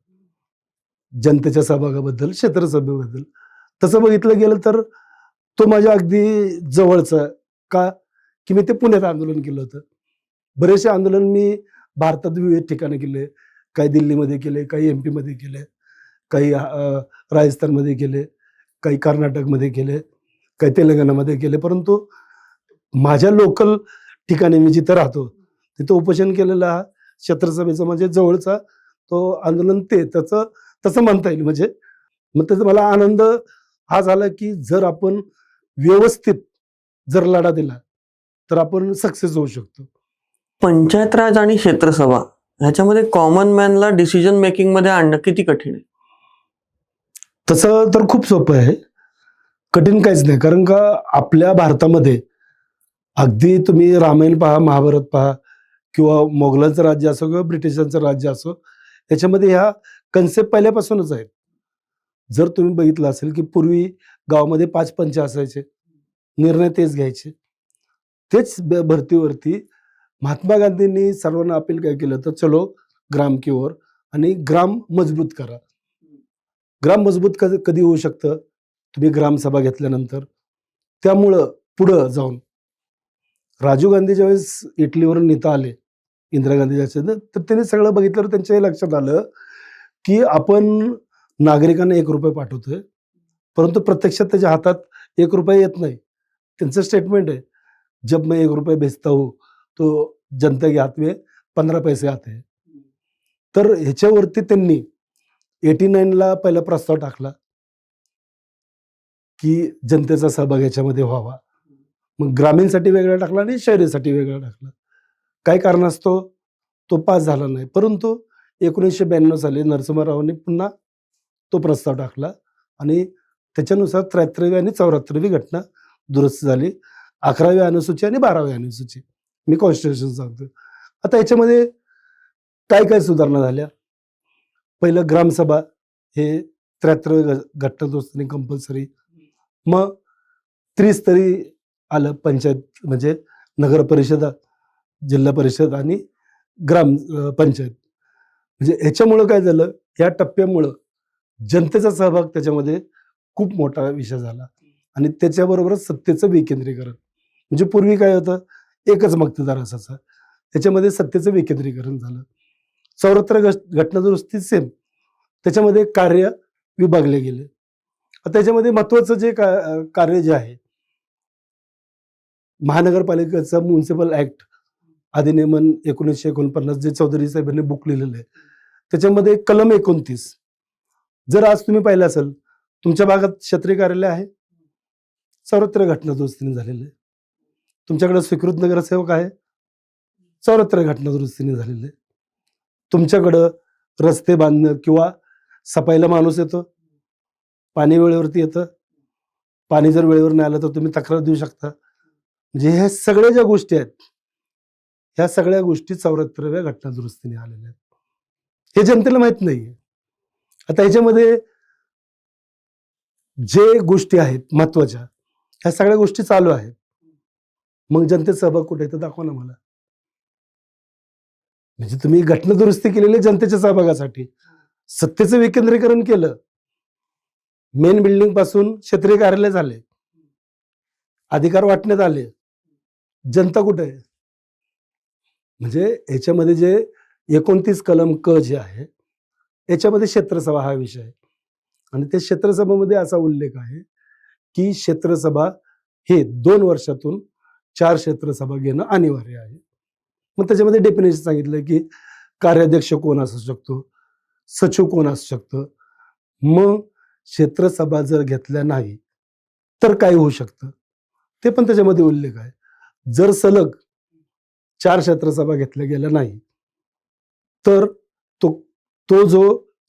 जनतेच्या सहभागाबद्दल, क्षेत्रसभेबद्दल, तसं बघितलं गेलं तर तो माझ्या अगदी जवळचा. का? की मी ते पुण्यात आंदोलन केलं होतं. बरेचसे आंदोलन मी भारतात विविध ठिकाणी केले. काही दिल्लीमध्ये केले, काही MP मध्ये केले, काही राजस्थानमध्ये केले, काही कर्नाटकमध्ये केले, काही तेलंगणामध्ये केले. परंतु माझ्या लोकल ठिकाणी मी जिथं राहतो, तिथं उपोषण केलेलं हा क्षेत्रसभेचा म्हणजे जवळचा तो आंदोलन त्याचं तसं म्हणता येईल. म्हणजे मग त्याचा मला आनंद हा झाला, की जर आपण व्यवस्थित जर लढा दिला, तर आपण सक्सेस होऊ शकतो. पंचायत राज आणि क्षेत्रसभा ह्याच्यामध्ये कॉमन मॅनला डिसिजन मेकिंग मध्ये आणणं किती कठीण आहे? तसं तर खूप सोपं आहे. कठीण काहीच नाही. कारण का आपल्या भारतामध्ये अगदी तुम्ही रामायण पहा, महाभारत पहा किंवा मोगलांचं राज्य असो किंवा ब्रिटिशांचं राज्य असो, त्याच्यामध्ये ह्या कन्सेप्ट पहिल्यापासूनच आहेत. जर तुम्ही बघितलं असेल, की पूर्वी गावामध्ये 5 पंच असायचे. निर्णय तेच घ्यायचे. तेच भरतीवरती महात्मा गांधींनी सर्वांना अपील काय केलं, तर चलो ग्राम की ओर आणि ग्राम मजबूत करा. ग्राम मजबूत कधी होऊ शकतं? तुम्ही ग्रामसभा घेतल्यानंतर. त्यामुळं पुढं जाऊन राजीव गांधी ज्यावेळेस इटलीवरून इथं आले, इंदिरा गांधी ज्यावेळेस, तर त्यांनी सगळं बघितल्यावर त्यांच्या हे लक्षात आलं, की आपण नागरिकांना ₹1 पाठवतोय, परंतु प्रत्यक्षात त्याच्या हातात ₹1 येत नाही. त्यांचं स्टेटमेंट आहे, "जब मैं ₹1 भेजता हूँ, तो जनता के हाथ में 15 पैसे आते हैं." तर ह्याच्यावरती त्यांनी 89 ला पहिला प्रस्ताव टाकला, की जनतेचा सहभाग याच्यामध्ये व्हावा. मग ग्रामीणसाठी वेगळा टाकला आणि शहरीसाठी वेगळा टाकला. काही कारणास्तव तो पास झाला नाही. परंतु 1992 साली नरसिंहरावांनी पुन्हा तो प्रस्ताव टाकला आणि त्याच्यानुसार 73वी आणि 74वी घटना दुरुस्त झाली. 11वी अनुसूची आणि 12वी अनुसूची. मी कॉन्स्टिट्यूशन सांगतो. आता याच्यामध्ये काय सुधारणा झाल्या? पहिलं ग्रामसभा हे 73वी घटना दुरुस्तीने कंपल्सरी. मग त्रिस्तरी आलं पंचायत म्हणजे नगर परिषद, जिल्हा परिषद आणि पंचायत. म्हणजे ह्याच्यामुळं काय झालं, या टप्प्यामुळं जनतेचा सहभाग त्याच्यामध्ये खूप मोठा विषय झाला आणि त्याच्याबरोबरच सत्तेचं विकेंद्रीकरण. म्हणजे पूर्वी काय होतं, एकच मतदार असायचा. त्याच्यामध्ये सत्तेचं विकेंद्रीकरण झालं. 74 घटना दुरुस्ती सेम. त्याच्यामध्ये कार्य विभागले गेले. आता त्याच्यामध्ये महत्त्वाचं जे कार्य जे आहे, महानगरपालिकेचा म्युनिसिपल ऍक्ट अधिनियमन 1949 जे चौधरी साहेबांनी बुक लिहिलेलं आहे, त्याच्यामध्ये कलम 29 जर आज तुम्ही पाहिलं असेल, तुमच्या भागात क्षेत्रीय कार्यालय आहे, 74 घटना दुरुस्तीने झालेले आहे. तुमच्याकडे स्वीकृत नगरसेवक आहे, 74 घटना दुरुस्तीने झालेले आहे. तुमच्याकडं रस्ते बांधणं किंवा सफाईला माणूस येतो, पाणी वेळेवरती येतं. पाणी जर वेळेवर नाही आलं तर तुम्ही तक्रार देऊ शकता. म्हणजे ह्या सगळ्या ज्या गोष्टी आहेत, ह्या सगळ्या गोष्टी 74व्या घटना दुरुस्तीने आलेल्या आहेत. हे जनतेला माहित नाहीये. आता ह्याच्यामध्ये जे गोष्टी आहेत महत्वाच्या, ह्या सगळ्या गोष्टी चालू आहेत. मग जनतेचा सहभाग कुठे तर दाखवा ना मला. म्हणजे तुम्ही घटना दुरुस्ती केलेली जनतेच्या सहभागासाठी, सत्तेचं विकेंद्रीकरण केलं, मेन बिल्डिंग पासून क्षेत्रीय कार्यालय झाले, अधिकार वाटण्यात आले, जनता कुठे आहे? म्हणजे याच्यामध्ये जे 29 कलम क जे आहे, याच्यामध्ये क्षेत्रसभा हा विषय आहे आणि त्या क्षेत्रसभेमध्ये असा उल्लेख आहे, की क्षेत्रसभा हे 2 वर्षातून 4 क्षेत्रसभा घेणं अनिवार्य आहे. मग त्याच्यामध्ये डेफिनेशन सांगितलं, की कार्याध्यक्ष कोण असू शकतो, सचिव कोण असू शकतं. मग क्षेत्रसभा जर घेतल्या नाही, तर काय होऊ शकतं? ते पण त्याच्यामध्ये उल्लेख आहे. जर सलग 4 क्षेत्रसभा घेतल्या गेल्या नाही, तर तो जो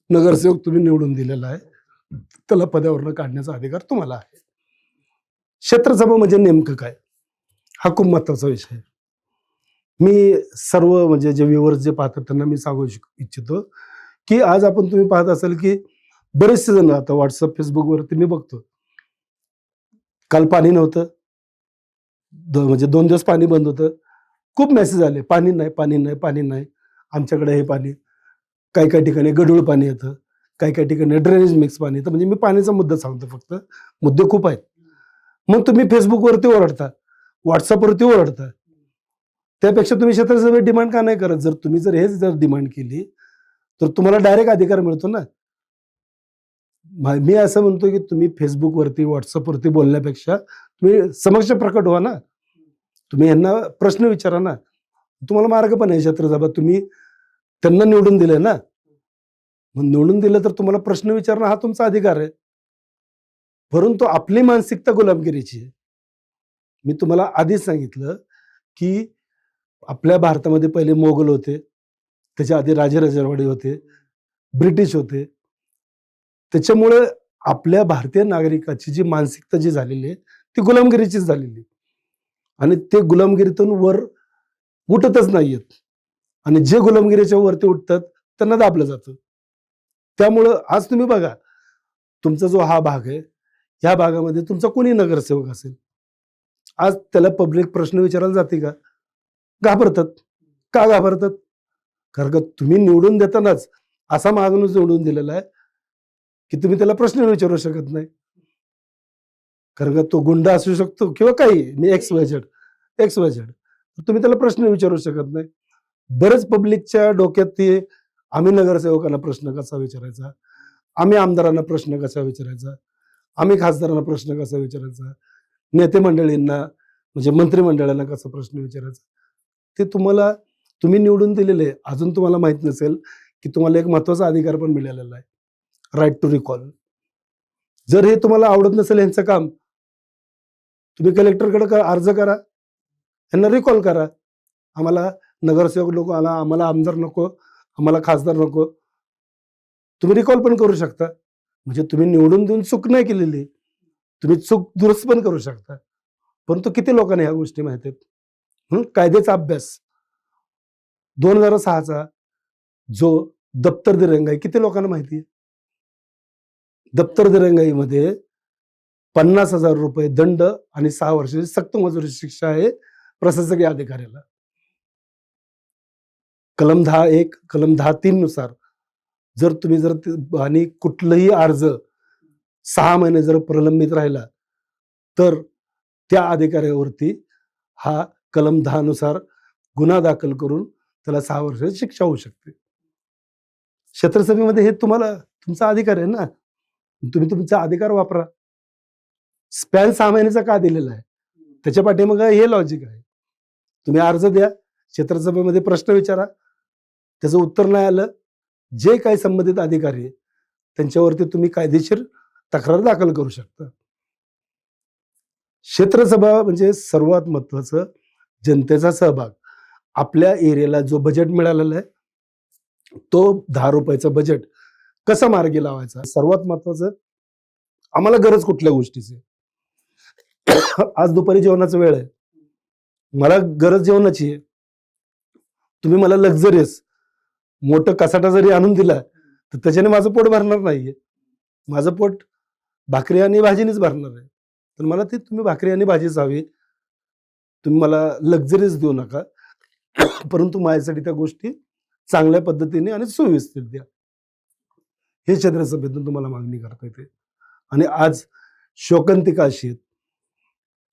नगरसेवक तुम्ही निवडून दिलेला आहे, त्याला पदावरनं काढण्याचा अधिकार तुम्हाला आहे. क्षेत्रसभा म्हणजे नेमकं काय? हा खूप महत्वाचा विषय आहे. मी सर्व म्हणजे जे व्ह्यूअर्स जे पाहतात त्यांना मी सांगू इच्छितो, की आज तुम्ही पाहत असाल, की बरेचसे जण आता WhatsApp, Facebookवरती मी बघतो. काल पाणी नव्हतं. म्हणजे 2 दिवस पाणी बंद होतं. खूप मेसेज आले, पाणी नाही, पाणी नाही, पाणी नाही, आमच्याकडे हे पाणी, काही काही ठिकाणी गढूळ पाणी येतं, काही काही ठिकाणी ड्रेनेज मिक्स पाणी येतं. म्हणजे मी पाण्याचा मुद्दा सांगतो फक्त, मुद्दे खूप आहेत. मग तुम्ही फेसबुकवरती ओरडता, व्हॉट्सअपवरती ओरडता, त्यापेक्षा तुम्ही क्षेत्रसभेत डिमांड का नाही करत? तुम्ही हेच जर डिमांड केली तर तुम्हाला डायरेक्ट अधिकार मिळतो ना. मी असं म्हणतो की तुम्ही फेसबुकवरती, व्हॉट्सअपवरती बोलण्यापेक्षा तुम्ही समक्ष प्रकट व्हा ना. तुम्ही यांना प्रश्न विचारा ना. तुम्हाला मार्ग पण आहे क्षेत्रसभा, तुम्ही त्यांना निवडून दिले ना. मग निवडून दिलं तर तुम्हाला प्रश्न विचारणं हा तुमचा अधिकार आहे. परंतु आपली मानसिकता गुलामगिरीची आहे. मी तुम्हाला आधीच सांगितलं की आपल्या भारतामध्ये पहिले मोगल होते, त्याच्या आधी राजेरजवाडे होते, ब्रिटिश होते. त्याच्यामुळे आपल्या भारतीय नागरिकाची जी मानसिकता जी झालेली आहे ती गुलामगिरीचीच झालेली आहे. आणि ते गुलामगिरीतून वर उठतच नाहीयेत. आणि जे गुलामगिरीच्या वरती उठतात त्यांना दाबलं जातं. त्यामुळं आज तुम्ही बघा, तुमचा जो हा भाग आहे, ह्या भागामध्ये तुमचा कोणी नगरसेवक असेल, आज त्याला पब्लिक प्रश्न विचारायला जाते का? घाबरतात. का घाबरतात? कारण का तुम्ही निवडून देतानाच असा माणूस निवडून दिलेला आहे की तुम्ही त्याला प्रश्न विचारू शकत नाही. कारण का तो गुंड असू शकतो किंवा काही, मी X Y Z, X Y Z, तुम्ही त्याला प्रश्न विचारू शकत नाही. बरेच पब्लिकच्या डोक्यात ते, आम्ही नगरसेवकांना प्रश्न कसा विचारायचा, आम्ही आमदारांना प्रश्न कसा विचारायचा, आम्ही खासदारांना प्रश्न कसा विचारायचा, नेते मंडळींना म्हणजे मंत्रिमंडळांना कसा प्रश्न विचारायचा, ते तुम्हाला, तुम्ही निवडून दिलेले. अजून तुम्हाला माहित नसेल की तुम्हाला एक महत्वाचा अधिकार पण मिळालेला आहे, राईट टू रिकॉल. जर हे तुम्हाला आवडत नसेल यांचं काम, तुम्ही कलेक्टरकडे अर्ज करा, यांना रिकॉल करा. आम्हाला नगरसेवक नको, आम्हाला आमदार नको, आम्हाला खासदार नको. तुम्ही रिकॉल पण करू शकता. म्हणजे तुम्ही निवडून देऊन चूक नाही केलेली, तुम्ही चूक दुरुस्त पण करू शकता. परंतु किती लोकांना ह्या गोष्टी माहिती आहेत? कायद्याचा अभ्यास 2006चा जो दप्तर दिरंगाई किती लोकांना माहिती आहे? दप्तर दिरंगाईमध्ये 50,000 रुपये दंड आणि 6 वर्षाची सक्त मजुरीची शिक्षा आहे प्रशासकीय अधिकाऱ्याला. कलम 10(1), कलम 10(3) नुसार जर तुम्ही आणि कुठलाही अर्ज 6 महिने जर प्रलंबित राहिला तर त्या अधिकाऱ्यावरती हा कलम 10 नुसार गुन्हा दाखल करून त्याला 6 वर्षाची शिक्षा होऊ शकते. क्षेत्रसभेमध्ये हे तुम्हाला तुमचा अधिकार आहे ना, तुम्ही तुमचा अधिकार वापरा. स्पॅन 6 महिन्याचा का दिलेला आहे? त्याच्या पाठीमागे हे लॉजिक आहे. तुम्ही अर्ज द्या, क्षेत्रसभेमध्ये प्रश्न विचारा, त्याचं उत्तर नाही आलं, जे काही संबंधित अधिकारी आहे त्यांच्यावरती तुम्ही कायदेशीर तक्रार दाखल करू शकता. क्षेत्रसभा म्हणजे सर्वात महत्वाचं जनतेचा सहभाग. आपल्या एरियाला जो बजेट मिळालेला आहे तो 10 रुपयाचा बजेट कसा मार्गी लावायचा, सर्वात महत्वाचं आम्हाला गरज कुठल्या गोष्टीची. आज दुपारी जेवणाचा वेळ आहे, मला गरज जेवणाची आहे. तुम्ही मला लक्झरियस मोठं कसाटा जरी आणून दिला तर त्याच्याने माझं पोट भरणार नाहीये. माझं पोट भाकरी आणि भाजीनेच भरणार आहे. तर मला ती तुम्ही भाकरी आणि भाजीच हवी. तुम्ही मला लक्झरीज देऊ नका, परंतु माझ्यासाठी त्या गोष्टी चांगल्या पद्धतीने आणि सुव्यवस्थित द्या. हे क्षेत्रसभेतून तुम्हाला मागणी करता येते. आणि आज शोकांतिका अशी आहेत,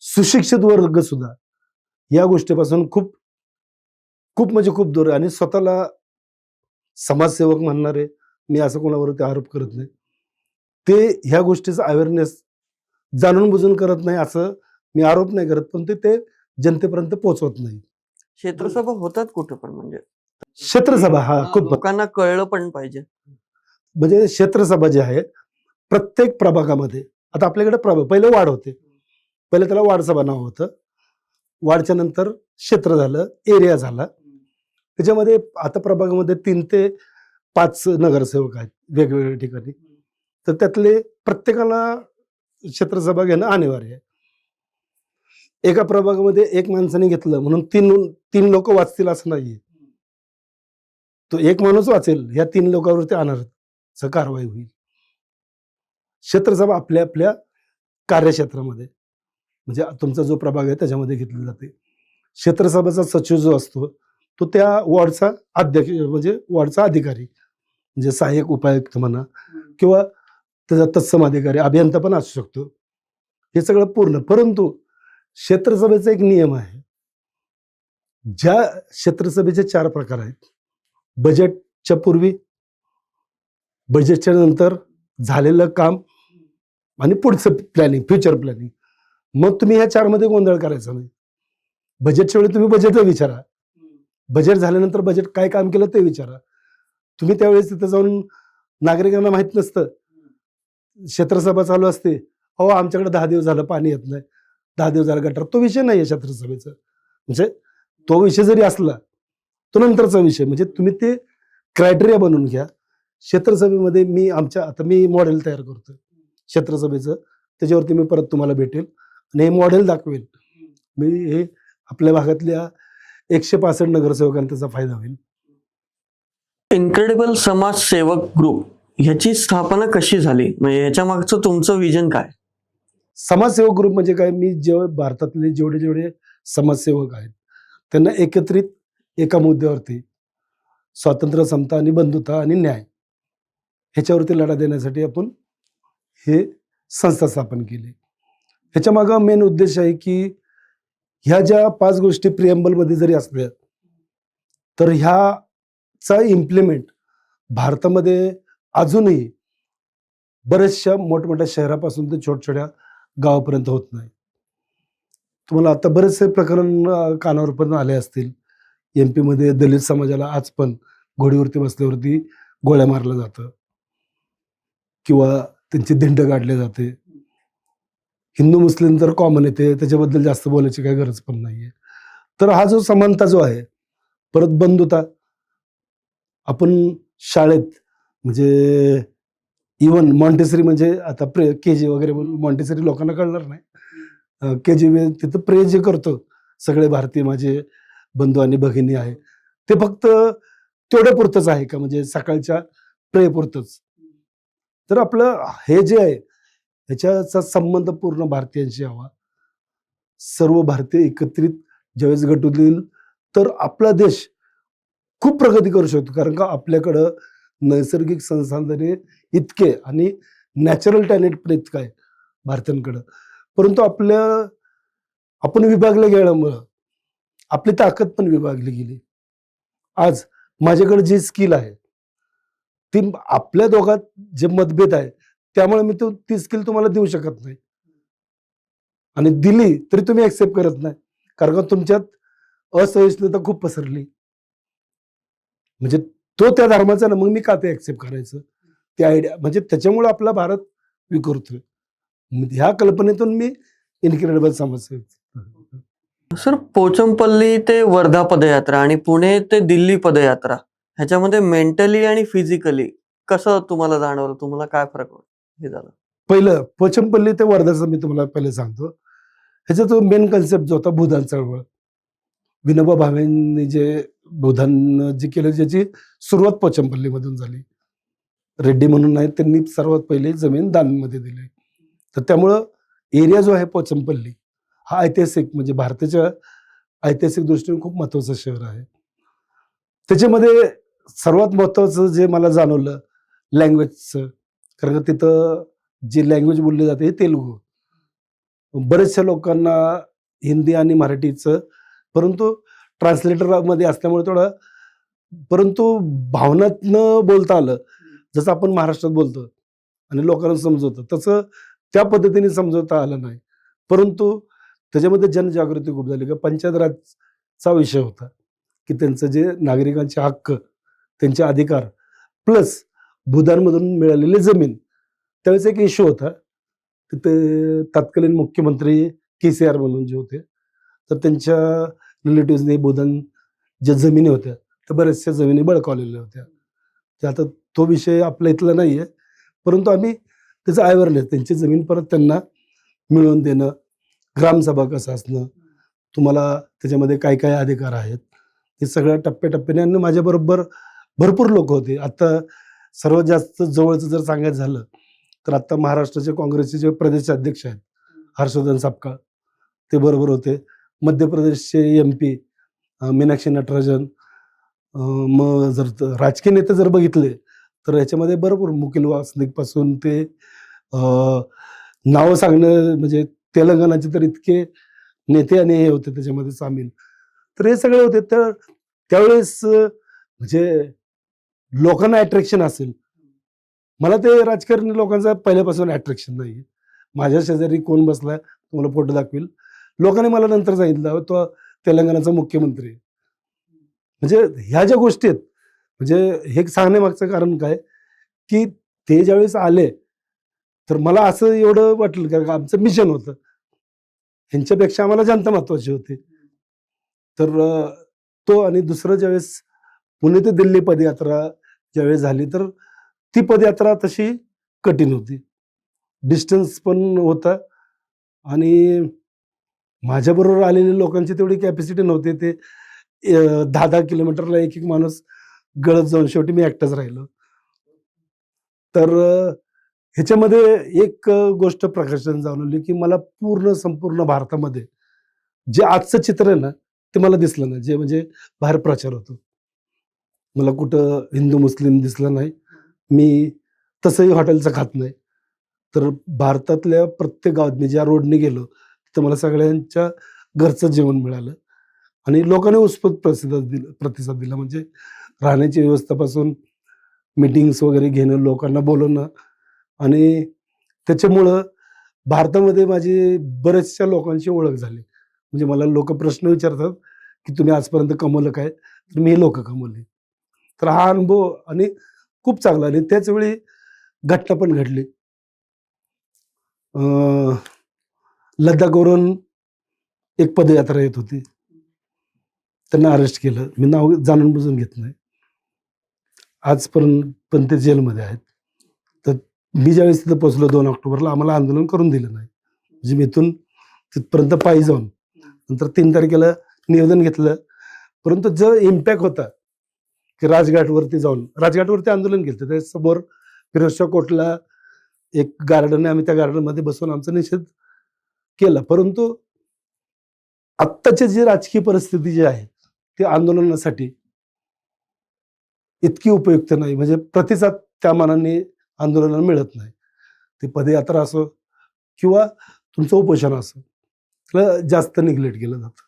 सुशिक्षित वर्ग सुद्धा या गोष्टीपासून खूप खूप म्हणजे खूप दूर आहे. आणि स्वतःला समाजसेवक म्हणणारे, मी असं कोणावरती आरोप करत नाही, ते ह्या गोष्टीचा अवेअरनेस जाणून बुजून करत नाही असं मी आरोप नाही करत, पण ते जनतेपर्यंत पोहोचवत नाही. क्षेत्रसभा होतात कुठे पण, म्हणजे क्षेत्रसभा हा खूप लोकांना कळलं पण पाहिजे. म्हणजे क्षेत्रसभा जी आहे प्रत्येक प्रभागामध्ये, आता आपल्याकडे प्रभाग पहिले वार्ड होते, पहिले त्याला वार्डसभा नाव होतं, वार्डच्या नंतर क्षेत्र झालं, एरिया झाला. त्याच्यामध्ये आता प्रभागामध्ये 3 ते 5 नगरसेवक आहेत वेगवेगळ्या ठिकाणी. तर त्यातले प्रत्येकाला क्षेत्रसभा घेणं अनिवार्य आहे. एका प्रभागामध्ये एक माणसाने घेतलं म्हणून तीन लोक वाचतील असं नाहीये. तो एक माणूस वाचेल, या 3 लोकांवरती अनार्थ कारवाई होईल. क्षेत्रसभा आपल्या आपल्या कार्यक्षेत्रामध्ये म्हणजे तुमचा जो प्रभाग आहे त्याच्यामध्ये घेतली जाते. क्षेत्रसभेचा सचिव जो असतो तो त्या वॉर्डचा अध्यक्ष म्हणजे वॉर्डचा अधिकारी, म्हणजे सहाय्यक उपायुक्त म्हणा किंवा त्याचा तत्सम अधिकारी अभियंता पण असू शकतो. हे सगळं पूर्ण. परंतु क्षेत्रसभेचा एक नियम आहे. ज्या क्षेत्रसभेचे 4 प्रकार आहेत. बजेटच्या पूर्वी, बजेटच्या नंतर, झालेलं काम आणि पुढचं प्लॅनिंग, फ्युचर प्लॅनिंग. मग तुम्ही ह्या 4 मध्ये गोंधळ करायचा नाही. बजेटच्या वेळी तुम्ही बजेट विचारा, बजेट झाल्यानंतर बजेट काय काम केलं ते विचारा. तुम्ही त्यावेळेस तिथे जाऊन, नागरिकांना माहित नसतं, क्षेत्रसभा चालू असते, अहो आमच्याकडे 10 दिवस झालं पाणी येत नाही, 10 दिवस झालं गटार. तो विषय नाही आहे क्षेत्रसभेचा. म्हणजे तो विषय जरी असला तो नंतरचा विषय. म्हणजे तुम्ही ते क्रायटेरिया बनवून घ्या. क्षेत्रसभेमध्ये आता मी मॉडेल तयार करतोय क्षेत्रसभेचं, त्याच्यावरती मी परत तुम्हाला भेटेल आणि हे मॉडेल दाखवेल. मी हे आपल्या भागातल्या 165 नगरसेवकांना त्याचा फायदा होईल. इन्क्रेडिबल समाजसेवक ग्रुप ह्याची स्थापना कशी झाली, म्हणजे याच्या मागचं तुमचं विजन काय? समाजसेवक ग्रुप म्हणजे काय, मी भारतातले जेवढे समाजसेवक आहेत त्यांना एकत्रित एका मुद्द्यावरती, स्वातंत्र्य, समता आणि बंधुता आणि न्याय, ह्याच्यावरती लढा देण्यासाठी आपण हे संस्था स्थापन केली. ह्याच्या मागं मेन उद्देश आहे की ह्या ज्या 5 गोष्टी प्रिएम्बलमध्ये जरी असल्या तर ह्याचा इम्प्लिमेंट भारतामध्ये अजूनही बऱ्याचशा मोठमोठ्या शहरापासून ते छोट्या गावापर्यंत होत नाही. तुम्हाला आता बरेचसे प्रकरण कानावर पण आले असतील. MP मध्ये दलित समाजाला आज पण घोडीवरती बसल्यावरती गोळ्या मारलं जातं किंवा त्यांची धिंड काढली जाते. हिंदू मुस्लिम तर कॉमन येते, त्याच्याबद्दल जास्त बोलायची काही गरज पण नाहीये. तर हा जो समानता जो आहे, परत बंधुता, आपण शाळेत म्हणजे इवन मॉन्टेसरी, म्हणजे आता KG वगैरे मॉन्टेसरी लोकांना कळणार नाही. KG तिथं प्रे जे करतो, सगळे भारतीय माझे बंधू आणि भगिनी आहे, ते फक्त तेवढ्या पुरतच आहे का, म्हणजे सकाळच्या प्रे पुरतच. तर आपलं हे जे आहे ह्याच्याचा संबंध पूर्ण भारतीयांशी हवा. सर्व भारतीय एकत्रित ज्यावेळेस गटून येईल तर आपला देश खूप प्रगती करू शकतो. कारण का आपल्याकडं नैसर्गिक संसाधने इतके आणि नॅचरल टॅलेंट पण इतकं आहे भारतीयांकडं. परंतु आपण विभागलं गेल्यामुळं आपली ताकद पण विभागली गेली. आज माझ्याकडे जी स्किल आहे ती आपल्या दोघात जे मतभेद आहे त्यामुळे मी ती स्किल तुम्हाला देऊ शकत नाही, आणि दिली तरी तुम्ही ऍक्सेप्ट करत नाही, कारण का तुमच्यात असहिष्णुता खूप पसरली. म्हणजे तो त्या धर्माचा ना, मग मी का ते ऍक्सेप्ट करायचं, ते आयडिया. म्हणजे त्याच्यामुळे आपला भारत विखुरतोय. ह्या कल्पनेतून मी इनक्रेडिबल समाजसेवक. सर, पोचमपल्ली ते वर्धा पदयात्रा आणि पुणे ते दिल्ली पदयात्रा ह्याच्यामध्ये मेंटली आणि फिजिकली कसं तुम्हाला जाणवलं, तुम्हाला काय फरक हे झाला? पहिलं पोचमपल्ली ते वर्धाचं मी तुम्हाला पहिले सांगतो. ह्याचा मेन कन्सेप्ट जो होता भूदान चळवळ, विनोबा भावेंनी जे भूदान जे केलं, ज्याची सुरुवात पोचमपल्लीमधून झाली. रेड्डी म्हणून नाही, त्यांनी सर्वात पहिले जमीन दानमध्ये दिली. तर त्यामुळं एरिया जो आहे पोचमपल्ली हा ऐतिहासिक, म्हणजे भारताच्या ऐतिहासिक दृष्टीने खूप महत्वाचं शहर आहे. त्याच्यामध्ये सर्वात महत्वाचं जे मला जाणवलं लँग्वेजचं, कारण का तिथं जी लँग्वेज बोलली जाते हे तेलुगू. बरेचशा लोकांना हिंदी आणि मराठीचं, परंतु ट्रान्सलेटरमध्ये असल्यामुळे थोडं, परंतु भावनातनं बोलता आलं. जसं आपण महाराष्ट्रात बोलतो आणि लोकांना समजवतं, तसं त्या पद्धतीने समजवता आलं नाही. परंतु त्याच्यामध्ये जनजागृती खूप झाली. का पंचायत राजचा विषय होता की त्यांचं जे नागरिकांचे हक्क, त्यांचे अधिकार, प्लस भूदानमधून मिळालेली जमीन. त्यावेळेस एक इश्यू होता. तिथे तत्कालीन मुख्यमंत्री KCR म्हणून जे होते, तर त्यांच्या रिलेटिव्हनी भूदान ज्या जमिनी होत्या त्या बऱ्याचशा जमिनी बळकावलेल्या होत्या. ते आता तो विषय आपल्या इथला नाही आहे, परंतु आम्ही त्याचं अवेअरनेस, त्यांची जमीन परत त्यांना मिळवून देणं, ग्रामसभा कसं असणं, तुम्हाला त्याच्यामध्ये काय काय अधिकार आहेत, हे सगळ्या टप्प्याटप्प्याने. आणि माझ्याबरोबर भरपूर लोक होते. आता सर्वात जास्त जवळचं जर सांगायचं झालं तर आता महाराष्ट्राचे काँग्रेसचे जे प्रदेश अध्यक्ष आहेत हर्षवर्धन सपकाळ, ते बरोबर होते. मध्य प्रदेशचे MP मीनाक्षी नटराजन, मग जर राजकीय नेते जर बघितले तर याच्यामध्ये भरपूर मुकील वासनिक पासून ते नावं सांगणं, म्हणजे तेलंगणाचे तर इतके नेते आणि हे होते त्याच्यामध्ये सामील. तर हे सगळे होते. तर त्यावेळेस म्हणजे लोकांना अट्रॅक्शन असेल. मला ते राजकारणी लोकांचा पहिल्यापासून अट्रॅक्शन नाही. माझ्या शेजारी कोण बसलाय तुम्हाला फोटो दाखवेल. लोकांनी मला नंतर सांगितलं, "अहो, तो तेलंगणाचा मुख्यमंत्री आहे." म्हणजे ह्या ज्या गोष्टी आहेत, म्हणजे हे सांगण्यामागचं कारण काय, की ते ज्यावेळेस आले, तर मला असं एवढं वाटलं, कारण का आमचं मिशन होतं. ह्यांच्यापेक्षा आम्हाला जनता महत्वाची होती. तर तो आणि दुसरं ज्यावेळेस पुणे ते दिल्ली पदयात्रा ज्यावेळेस झाली, तर ती पदयात्रा तशी कठीण होती. डिस्टन्स पण होता आणि माझ्याबरोबर आलेल्या लोकांची तेवढी कॅपॅसिटी नव्हती. ते 10-10 किलोमीटरला एक-एक माणूस गळत जाऊन शेवटी मी एकटाच राहिलो. तर ह्याच्यामध्ये एक गोष्ट प्रकाशन जाणवली, की मला संपूर्ण भारतामध्ये जे आजचं चित्र आहे ना, ते मला दिसलं नाही. जे म्हणजे बाहेर प्रचार होतो. मला कुठं हिंदू-मुस्लिम दिसलं नाही. मी तसंही हॉटेलचं खात नाही. तर भारतातल्या प्रत्येक गावात मी ज्या रोडने गेलो, तिथं मला सगळ्यांच्या घरचं जेवण मिळालं आणि लोकांनी उत्स्फूर्त प्रतिसाद दिला. म्हणजे राहण्याची व्यवस्थेपासून मीटिंग्स वगैरे घेणं, लोकांना बोलवणं आणि त्याच्यामुळं भारतामध्ये माझी बऱ्याचशा लोकांची ओळख झाली. म्हणजे मला लोकं प्रश्न विचारतात, की "तुम्ही आजपर्यंत कमवलं काय?" तर मी हे लोकं कमवली. तर हा अनुभव आणि खूप चांगला आणि त्याच वेळी घटना पण घडली. अ, लद्दाखवरून एक पदयात्रा येत होती. त्यांना अरेस्ट केलं. मी नाव जाणून-बुजून घेत नाही. आजपर्यंत पण ते जेलमध्ये आहेत. तर मी ज्यावेळेस तिथं पोहोचलो 2 ऑक्टोबरला, आम्हाला आंदोलन करून दिलं नाही. म्हणजे मी इथून तिथपर्यंत पायी जाऊन, नंतर 3 तारखेला निवेदन घेतलं. परंतु जो इम्पॅक्ट होता, की राजघाटवरती आंदोलन केलं. त्याच्यासमोर फिरोजशाह कोटला एक गार्डन आहे. आम्ही त्या गार्डनमध्ये बसून आमचा निषेध केला. परंतु आत्ताची जी राजकीय परिस्थिती जी आहे, ती आंदोलनासाठी इतकी उपयुक्त नाही. म्हणजे प्रतिसाद त्या मानाने आंदोलनाला मिळत नाही. ती पदयात्रा असो किंवा तुमचं उपोषण असो, त्याला जास्त निग्लेक्ट केलं जातं.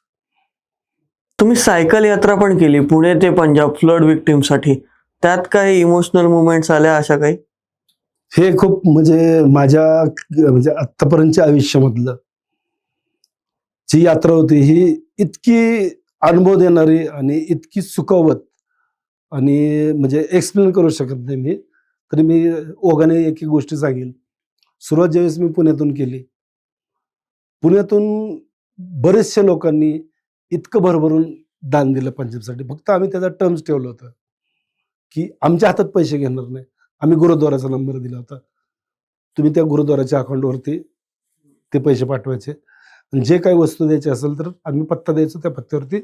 तुम्ही सायकल यात्रा पण केली पुणे ते पंजाब फ्लड विक्टिमसाठी. त्यात काही इमोशनल मुवमेंट्स आल्या अशा काही? हे खूप म्हणजे माझ्या म्हणजे आत्तापर्यंतच्या आयुष्यामधलं जी यात्रा होती, ही इतकी अनुभव देणारी आणि इतकी सुखवत आणि म्हणजे एक्सप्लेन करू शकत नाही मी. तरी मी ओघाने एक-एक गोष्टी सांगेल. सुरुवात ज्यावेळेस मी पुण्यातून केली. पुण्यातून बरेचशा लोकांनी इतकं भरभरून दान दिलं पंजाबसाठी. फक्त आम्ही त्याचा टर्म्स ठेवलं होतं, की आमच्या हातात पैसे घेणार नाही. आम्ही गुरुद्वाराचा नंबर दिला होता. तुम्ही त्या गुरुद्वाराच्या अकाउंटवरती ते पैसे पाठवायचे. आणि जे काही वस्तू द्यायची असेल तर आम्ही पत्ता द्यायचो, त्या पत्त्यावरती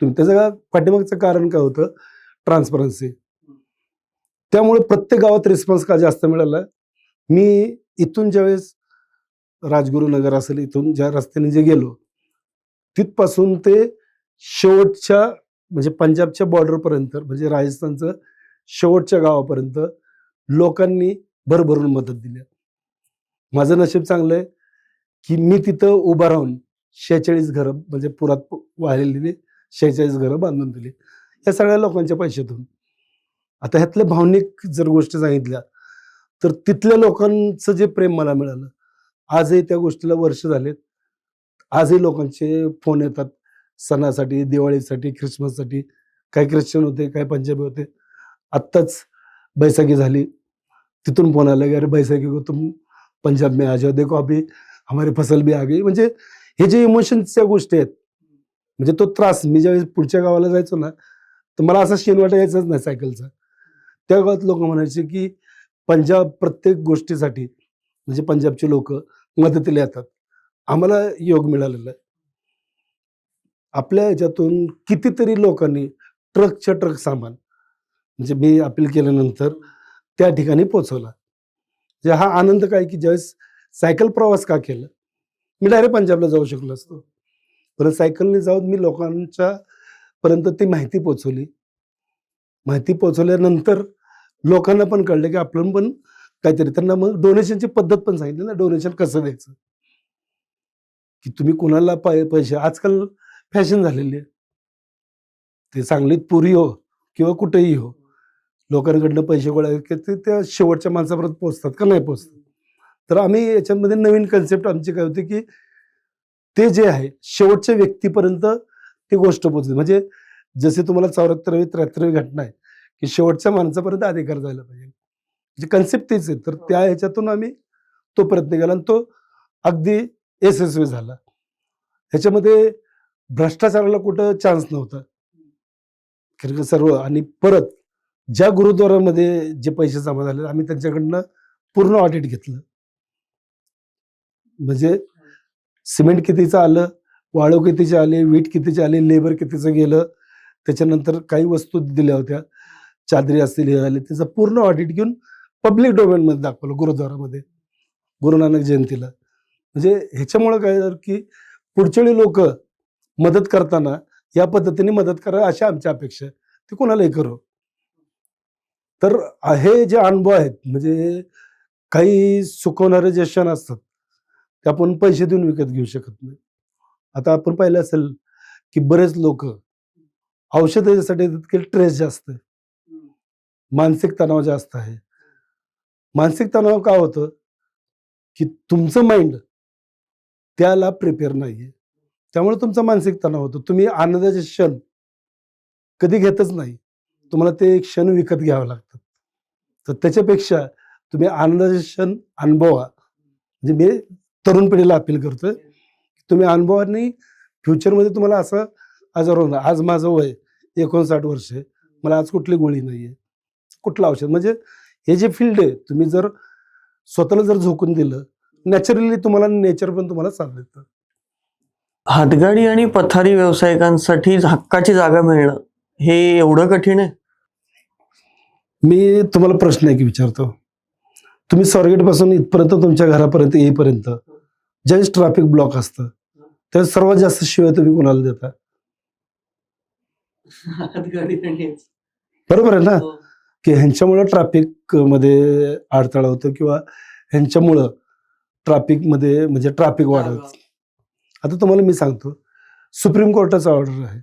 तुम्ही त्याचं पाठीमागचं कारण काय होतं? ट्रान्सपरन्सी. त्यामुळे प्रत्येक गावात रिस्पॉन्स का जास्त मिळाला? मी इथून ज्यावेळेस राजगुरुनगर असेल, इथून ज्या रस्त्याने जे गेलो, तिथपासून ते शेवटच्या म्हणजे पंजाबच्या बॉर्डरपर्यंत म्हणजे राजस्थानचं शेवटच्या गावापर्यंत लोकांनी भरभरून मदत दिली. माझं नशीब चांगलं आहे, की मी तिथं उभा राहून 46 घरं म्हणजे पुरात वाहिलेली 46 घरं बांधून दिली. या सगळ्या लोकांच्या पैशातून. आता ह्यातल्या भावनिक जर गोष्टी सांगितल्या, तर तिथल्या लोकांचं जे प्रेम मला मिळालं, आजही त्या गोष्टीला वर्ष झालेत. आजही लोकांचे फोन येतात सणासाठी, दिवाळीसाठी, ख्रिसमससाठी. काही ख्रिश्चन होते, काही पंजाबी होते. आत्ताच बैसाखी झाली. तिथून फोन आला, की "अरे बैसाखी को तुम पंजाब में आ जाओ, देखो अभी हमारी फसल भी आ गई." म्हणजे हे जे इमोशन्सच्या गोष्टी आहेत, म्हणजे तो त्रास मी ज्यावेळेस पुढच्या गावाला जायचो ना, तर मला असा शेनवाटा यायचाच नाही सायकलचा. त्या गावात लोकं म्हणायचे, की पंजाब प्रत्येक गोष्टीसाठी म्हणजे पंजाबची लोकं मदतीला येतात. आम्हाला योग मिळालेला आहे. आपल्या ह्याच्यातून कितीतरी लोकांनी ट्रकच्या ट्रक सामान म्हणजे मी अपील केल्यानंतर त्या ठिकाणी पोहोचवला. म्हणजे हा आनंद काय, की ज्यावेळेस सायकल प्रवास का केला? मी डायरेक्ट पंजाबला जाऊ शकलो असतो. परत सायकलने जाऊन मी लोकांच्या पर्यंत ती माहिती पोहोचवली. माहिती पोहोचवल्यानंतर लोकांना पण कळलं, की आपण पण काहीतरी त्यांना मग डोनेशनची पद्धत पण सांगितली ना, डोनेशन कसं द्यायचं, की तुम्ही कुणाला पैसे आजकाल फॅशन झालेली आहे. ते सांगलीत पुरी हो किंवा कुठेही हो, लोकांकडनं पैसे गोळा की ते त्या शेवटच्या माणसापर्यंत पोहोचतात का नाही पोहोचतात. तर आम्ही याच्यामध्ये नवीन कन्सेप्ट आमची काय होती, की ते जे आहे शेवटच्या व्यक्तीपर्यंत ती गोष्ट पोहोचली. म्हणजे जसे तुम्हाला 74वी 73वी घटना आहे, की शेवटच्या माणसापर्यंत अधिकार जायला पाहिजे. म्हणजे कन्सेप्ट तेच आहे. तर त्या ह्याच्यातून आम्ही तो प्रयत्न केला आणि तो अगदी यशस्वी झाला. ह्याच्यामध्ये भ्रष्टाचाराला कुठं चान्स नव्हता. कारण का सर्व आणि परत ज्या गुरुद्वारामध्ये जे पैसे जमा झाले आम्ही त्यांच्याकडनं पूर्ण ऑडिट घेतलं. म्हणजे सिमेंट कितीचं आलं, वाळू कितीचे आले, वीट कितीचे आले, लेबर कितीचं गेलं. त्याच्यानंतर काही वस्तू दिल्या होत्या, चादरी असतील, हे झाले. त्याचं पूर्ण ऑडिट घेऊन पब्लिक डोमेनमध्ये दाखवलं गुरुद्वारामध्ये, गुरु नानक जयंतीला. म्हणजे ह्याच्यामुळं काय झालं, की पुढच्या वेळी लोकं मदत करताना या पद्धतीने मदत करा अशी आमची अपेक्षा आहे. ते कोणालाही करो. तर हे जे अनुभव आहेत म्हणजे काही सुकवणारे जे क्षण असतात, ते आपण पैसे देऊन विकत घेऊ शकत नाही. आता आपण पाहिलं असेल, की बरेच लोकं औषधासाठी तितके स्ट्रेस जास्त आहे. मानसिक तणाव जास्त आहे. मानसिक तणाव का होतं, की तुमचं माइंड त्याला प्रिपेअर नाहीये. त्यामुळे तुमचा मानसिक तणाव होतो. तुम्ही आनंदाचे क्षण कधी घेतच नाही. तुम्हाला ते क्षण विकत घ्यावे लागतात. तर त्याच्यापेक्षा तुम्ही आनंदाचे क्षण अनुभवा. म्हणजे मी तरुण पिढीला अपील करतोय, तुम्ही अनुभवा आणि फ्युचरमध्ये तुम्हाला असं आजार होणार. आज माझं वय 59 वर्ष आहे. मला आज कुठली गोळी नाहीये. कुठलं औषध म्हणजे हे जे फील्ड आहे, तुम्ही जर स्वतःला जर झोकून दिलं, नॅचरली तुम्हाला नेचर पण तुम्हाला साथ देतं. हातगाडी आणि पथारी व्यावसायिकांसाठी हक्काची जागा मिळणं हे एवढं कठीण आहे? मी तुम्हाला प्रश्न एक विचारतो. तुम्ही स्वारगेट पासून इथपर्यंत तुमच्या घरापर्यंत येईपर्यंत ज्यावेळेस ट्रॅफिक ब्लॉक असतं, त्यावेळेस सर्वात जास्त शिव्या तुम्ही कोणाला देता? बरोबर आहे ना? की ह्यांच्यामुळं ट्रॅफिकमध्ये अडथळा होतो किंवा ह्यांच्यामुळं ट्रॅफिकमध्ये म्हणजे ट्रॅफिक वाढत. आता तुम्हाला मी सांगतो, सुप्रीम कोर्टाचा ऑर्डर आहे,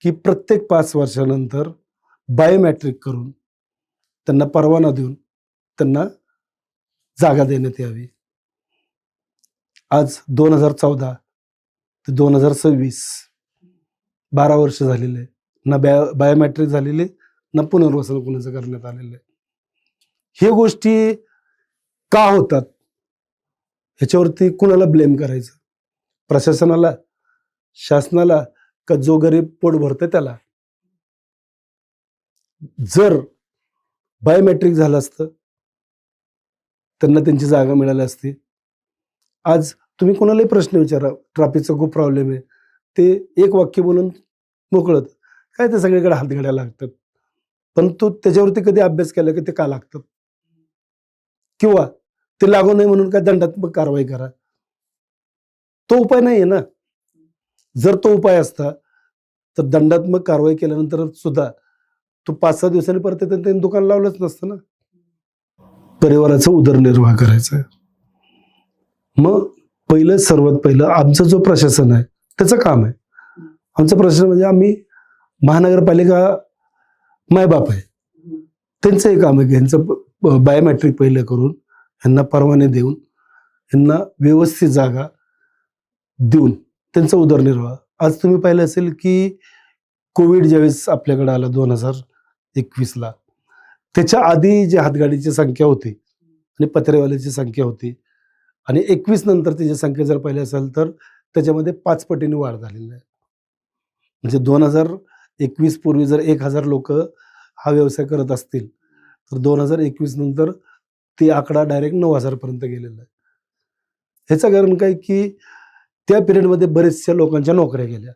की प्रत्येक 5 वर्षानंतर बायोमेट्रिक करून त्यांना परवाना देऊन त्यांना जागा देण्यात यावी. आज 2014 ते 2026 12 वर्ष झालेले आहे. ना बायोमेट्रिक झालेले, ना पुनर्वसन कुणाचं करण्यात आलेलं आहे. हे गोष्टी का होतात? ह्याच्यावरती कुणाला ब्लेम करायचं? प्रशासनाला, शासनाला का जो गरीब पोट भरतोय त्याला? जर बायोमेट्रिक झालं असतं, त्यांना त्यांची जागा मिळाली असती. आज तुम्ही कोणालाही प्रश्न विचारा, ट्रॅफिकचा खूप प्रॉब्लेम आहे. ते एक वाक्य बोलून मोकळं. काय ते सगळीकडे हातघड्या लागतात. पण तो त्याच्यावरती कधी अभ्यास केला की ते का लागतात? किंवा ते लागू नये म्हणून काय दंडात्मक कारवाई करा. तो उपाय नाहीये ना. जर तो उपाय असता, तर दंडात्मक कारवाई केल्यानंतर सुद्धा तो 5-6 दिवसांनी परत येतो त्यांनी दुकान लावलंच नसतं ना. परिवाराचा उदरनिर्वाह करायचा आहे. मग सर्वात पहिलं आमचं जो प्रशासन आहे, त्याचं काम आहे. आमचं प्रशासन म्हणजे आम्ही महानगरपालिका मायबाप आहे. त्यांचं हे काम आहे, की ह्यांचं बायोमेट्रिक पहिलं करून, ह्यांना परवाने देऊन, ह्यांना व्यवस्थित जागा देऊन त्यांचा उदरनिर्वाह. आज तुम्ही पाहिलं असेल, की कोविड ज्यावेळेस आपल्याकडे आला 2021ला, त्याच्या आधी जी हातगाडीची संख्या होती आणि पत्रेवाल्याची संख्या होती आणि 21 नंतर त्याची संख्या जर पाहिली असेल, तर त्याच्यामध्ये 5 पटीने वाढ झालेली आहे. म्हणजे 2021 पूर्वी जर 1000 लोकं हा व्यवसाय करत असतील, तर 2021 नंतर ते आकडा डायरेक्ट 9000 पर्यंत गेलेला आहे. ह्याचं कारण काय, की त्या पिरियडमध्ये बरेचशा लोकांच्या नोकऱ्या गेल्या.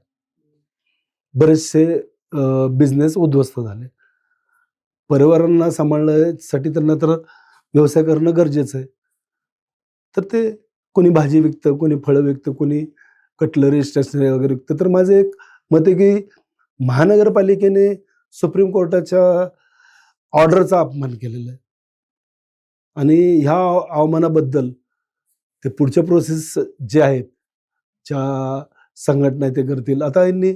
बरेचसे बिझनेस उद्ध्वस्त झाले. परिवारांना सांभाळण्यासाठी त्यांना तर व्यवसाय करणं गरजेचं आहे. तर ते कोणी भाजी विकतं, कोणी फळं विकतं, कोणी कटलरी स्टेशनरी वगैरे विकतं. तर माझं एक मत आहे की महानगरपालिकेने सुप्रीम कोर्टाच्या ऑर्डरचा अपमान केलेला आहे आणि ह्या अवमानाबद्दल ते पुढच्या प्रोसेस जे आहेत, ज्या संघटना ते करतील. आता यांनी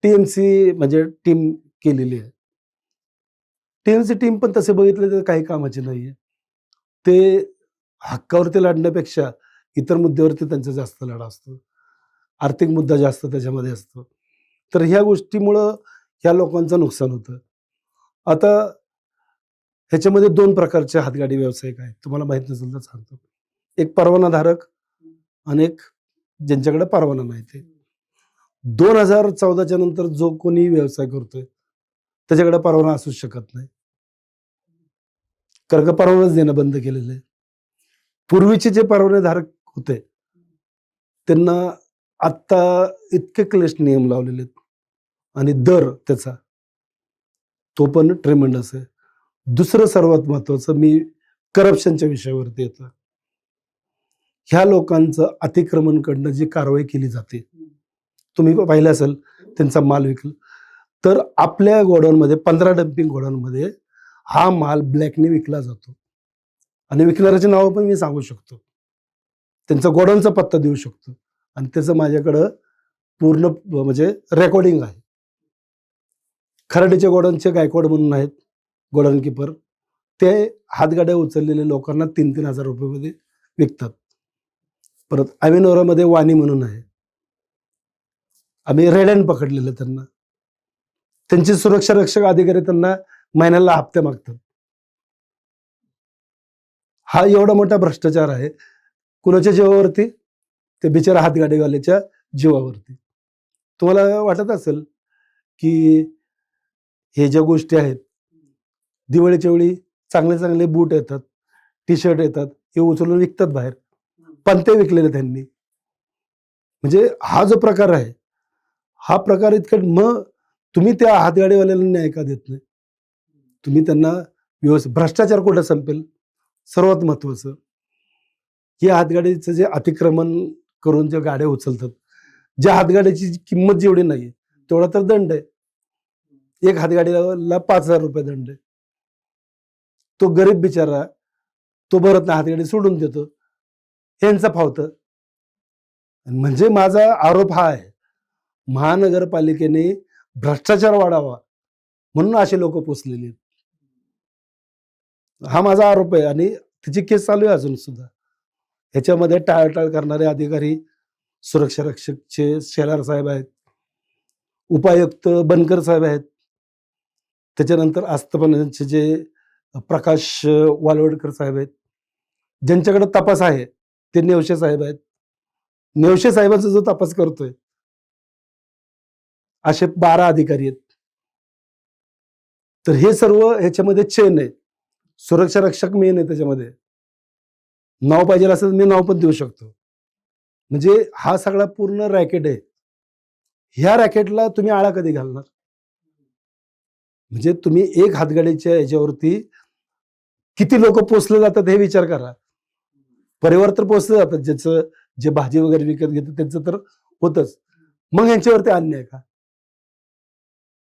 टीएमसी म्हणजे टीम केलेली आहे. टीएमसी टीम पण तसे बघितले तर काही कामाची नाहीये. ते हक्कावरती लढण्यापेक्षा इतर मुद्द्यावरती त्यांचा जास्त लढा असतो. आर्थिक मुद्दा जास्त त्याच्यामध्ये असतो. तर ह्या गोष्टीमुळं ह्या लोकांचं नुकसान होतं. आता ह्याच्यामध्ये 2 प्रकारचे हातगाडी व्यावसायिक आहेत. तुम्हाला माहीत नसेल तर सांगतो. एक परवानाधारक आणि एक ज्यांच्याकडे परवाना नाही ते. 2014च्या नंतर जो कोणी व्यवसाय करतोय, त्याच्याकडे परवाना असूच शकत नाही. कारण का परवानाच देणं बंद केलेलं आहे. पूर्वीचे जे परवानेधारक होते, त्यांना आत्ता इतके क्लिष्ट नियम लावलेले आहेत आणि दर त्याचा, तो पण ट्रेमेंडस आहे. दुसरं सर्वात महत्त्वाचं मी करप्शनच्या विषयावरती येतो. ह्या लोकांचं अतिक्रमण कडनं जी कारवाई केली जाते, तुम्ही पाहिलं असेल त्यांचा माल विकला. तर आपल्या गोडाऊनमध्ये 15 डम्पिंग गोडाऊनमध्ये हा माल ब्लॅकने विकला जातो आणि विकणाऱ्याची नावं पण मी सांगू शकतो. त्यांचा गोडाऊनचा पत्ता देऊ शकतो आणि त्याचं माझ्याकडं पूर्ण म्हणजे रेकॉर्डिंग आहे. खराडीच्या गोडाऊनचे गायकवाड म्हणून आहेत गोडाऊन कीपर. ते हातगाड्या उचललेल्या लोकांना 3-3 हजार रुपयामध्ये विकतात. परत अविनोरामध्ये वाणी म्हणून आहे. आम्ही रेड हँड पकडलेलं त्यांना. त्यांचे सुरक्षा रक्षक अधिकारी त्यांना महिन्याला हप्ते मागतात. हा एवढा मोठा भ्रष्टाचार आहे. कुणाच्या जीवावरती? ते बिचारा हातगाडीवाल्याच्या जीवावरती. तुम्हाला वाटत असेल की हे ज्या गोष्टी आहेत, दिवाळीच्या वेळी चांगले चांगले बूट येतात, टी शर्ट येतात, हे उचलून विकतात बाहेर. पण ते विकलेले त्यांनी. म्हणजे हा जो प्रकार आहे, हा प्रकार इतका मग तुम्ही त्या हातगाडीवाल्याला न्याय का देत नाही? तुम्ही त्यांना व्यवस्थित भ्रष्टाचार कुठं संपेल? सर्वात महत्त्वाचं, हे हातगाडीचं जे अतिक्रमण करून ज्या गाड्या उचलतात, ज्या हातगाडीची किंमत जेवढी नाही तेवढा तर दंड आहे. एक हातगाडीला 5,000 रुपये दंड आहे. तो गरीब बिचारा तो भरत नाही, हातगाडी सोडून देतो. यांचं फावतं. म्हणजे माझा आरोप हा आहे, महानगरपालिकेने भ्रष्टाचार वाढावा म्हणून असे लोक पोचलेले आहेत. हा माझा आरोप आहे आणि त्याची केस चालू आहे अजून सुद्धा. ह्याच्यामध्ये टाळाटाळ करणारे अधिकारी सुरक्षा रक्षकचे शेलार साहेब आहेत, उपायुक्त बनकर साहेब आहेत, त्याच्यानंतर आस्थापनाचे जे प्रकाश वालवडकर साहेब आहेत, ज्यांच्याकडे तपास आहे ते नेवशे साहेब आहेत. नेवशे साहेबांचा जो तपास करतोय असे 12 अधिकारी आहेत. तर हे सर्व ह्याच्यामध्ये चेन आहे. सुरक्षा रक्षक मेन आहे त्याच्यामध्ये. नाव पाहिजे असेल मी नाव पण देऊ शकतो. म्हणजे हा सगळा पूर्ण रॅकेट आहे. ह्या रॅकेटला तुम्ही आळा कधी घालणार? म्हणजे तुम्ही एक हातगाडीच्या ह्याच्यावरती किती लोक पोचले जातात हे विचार करा. परिवार तर पोचले जातात, ज्याचं जे भाजी वगैरे विकत घेतात त्यांचं तर होतच. मग यांच्यावरती अन्याय का?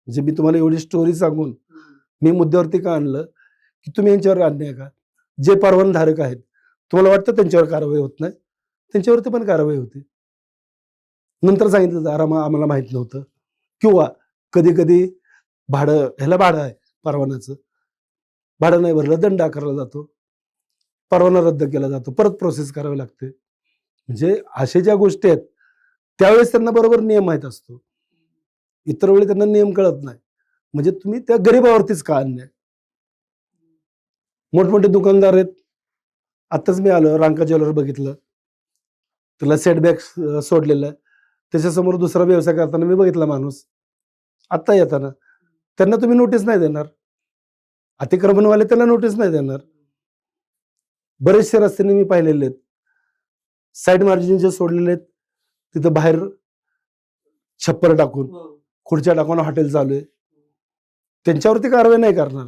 म्हणजे मी तुम्हाला एवढी स्टोरी सांगून मी मुद्द्यावरती का आणलं की तुम्ही यांच्यावर अन्याय का? जे परवानाधारक आहेत, तुम्हाला वाटतं त्यांच्यावर कारवाई होत नाही? त्यांच्यावरती पण कारवाई होते. नंतर सांगितलं जरा आम्हाला माहित नव्हतं. किंवा कधी कधी ह्याला भाडं आहे परवान्याचं, भाडं नाही भरलं दंड आकारला जातो, परवाना रद्द केला जातो, परत प्रोसेस करावी लागते. म्हणजे अशा ज्या गोष्टी आहेत त्यावेळेस त्यांना बरोबर नियम माहीत असतो, इतर वेळी त्यांना नियम कळत नाही. म्हणजे तुम्ही त्या गरिबावरतीच का अन्याय? मोठमोठे दुकानदार आहेत. आत्ताच मी आलो, रांका ज्वेलर बघितलं, त्याला सेटबॅक सोडलेलं आहे. त्याच्यासमोर दुसरा व्यवसाय करताना मी बघितला माणूस आत्ता येताना. त्यांना तुम्ही नोटीस नाही देणार. अतिक्रमणवाले त्याला नोटीस नाही देणार. बरेचसे रस्त्याने मी पाहिलेले आहेत, साईड मार्जिन जे सोडलेले आहेत तिथं बाहेर छप्पर टाकून, खुर्च्या टाकून हॉटेल चालू आहे. त्यांच्यावरती कारवाई नाही करणार,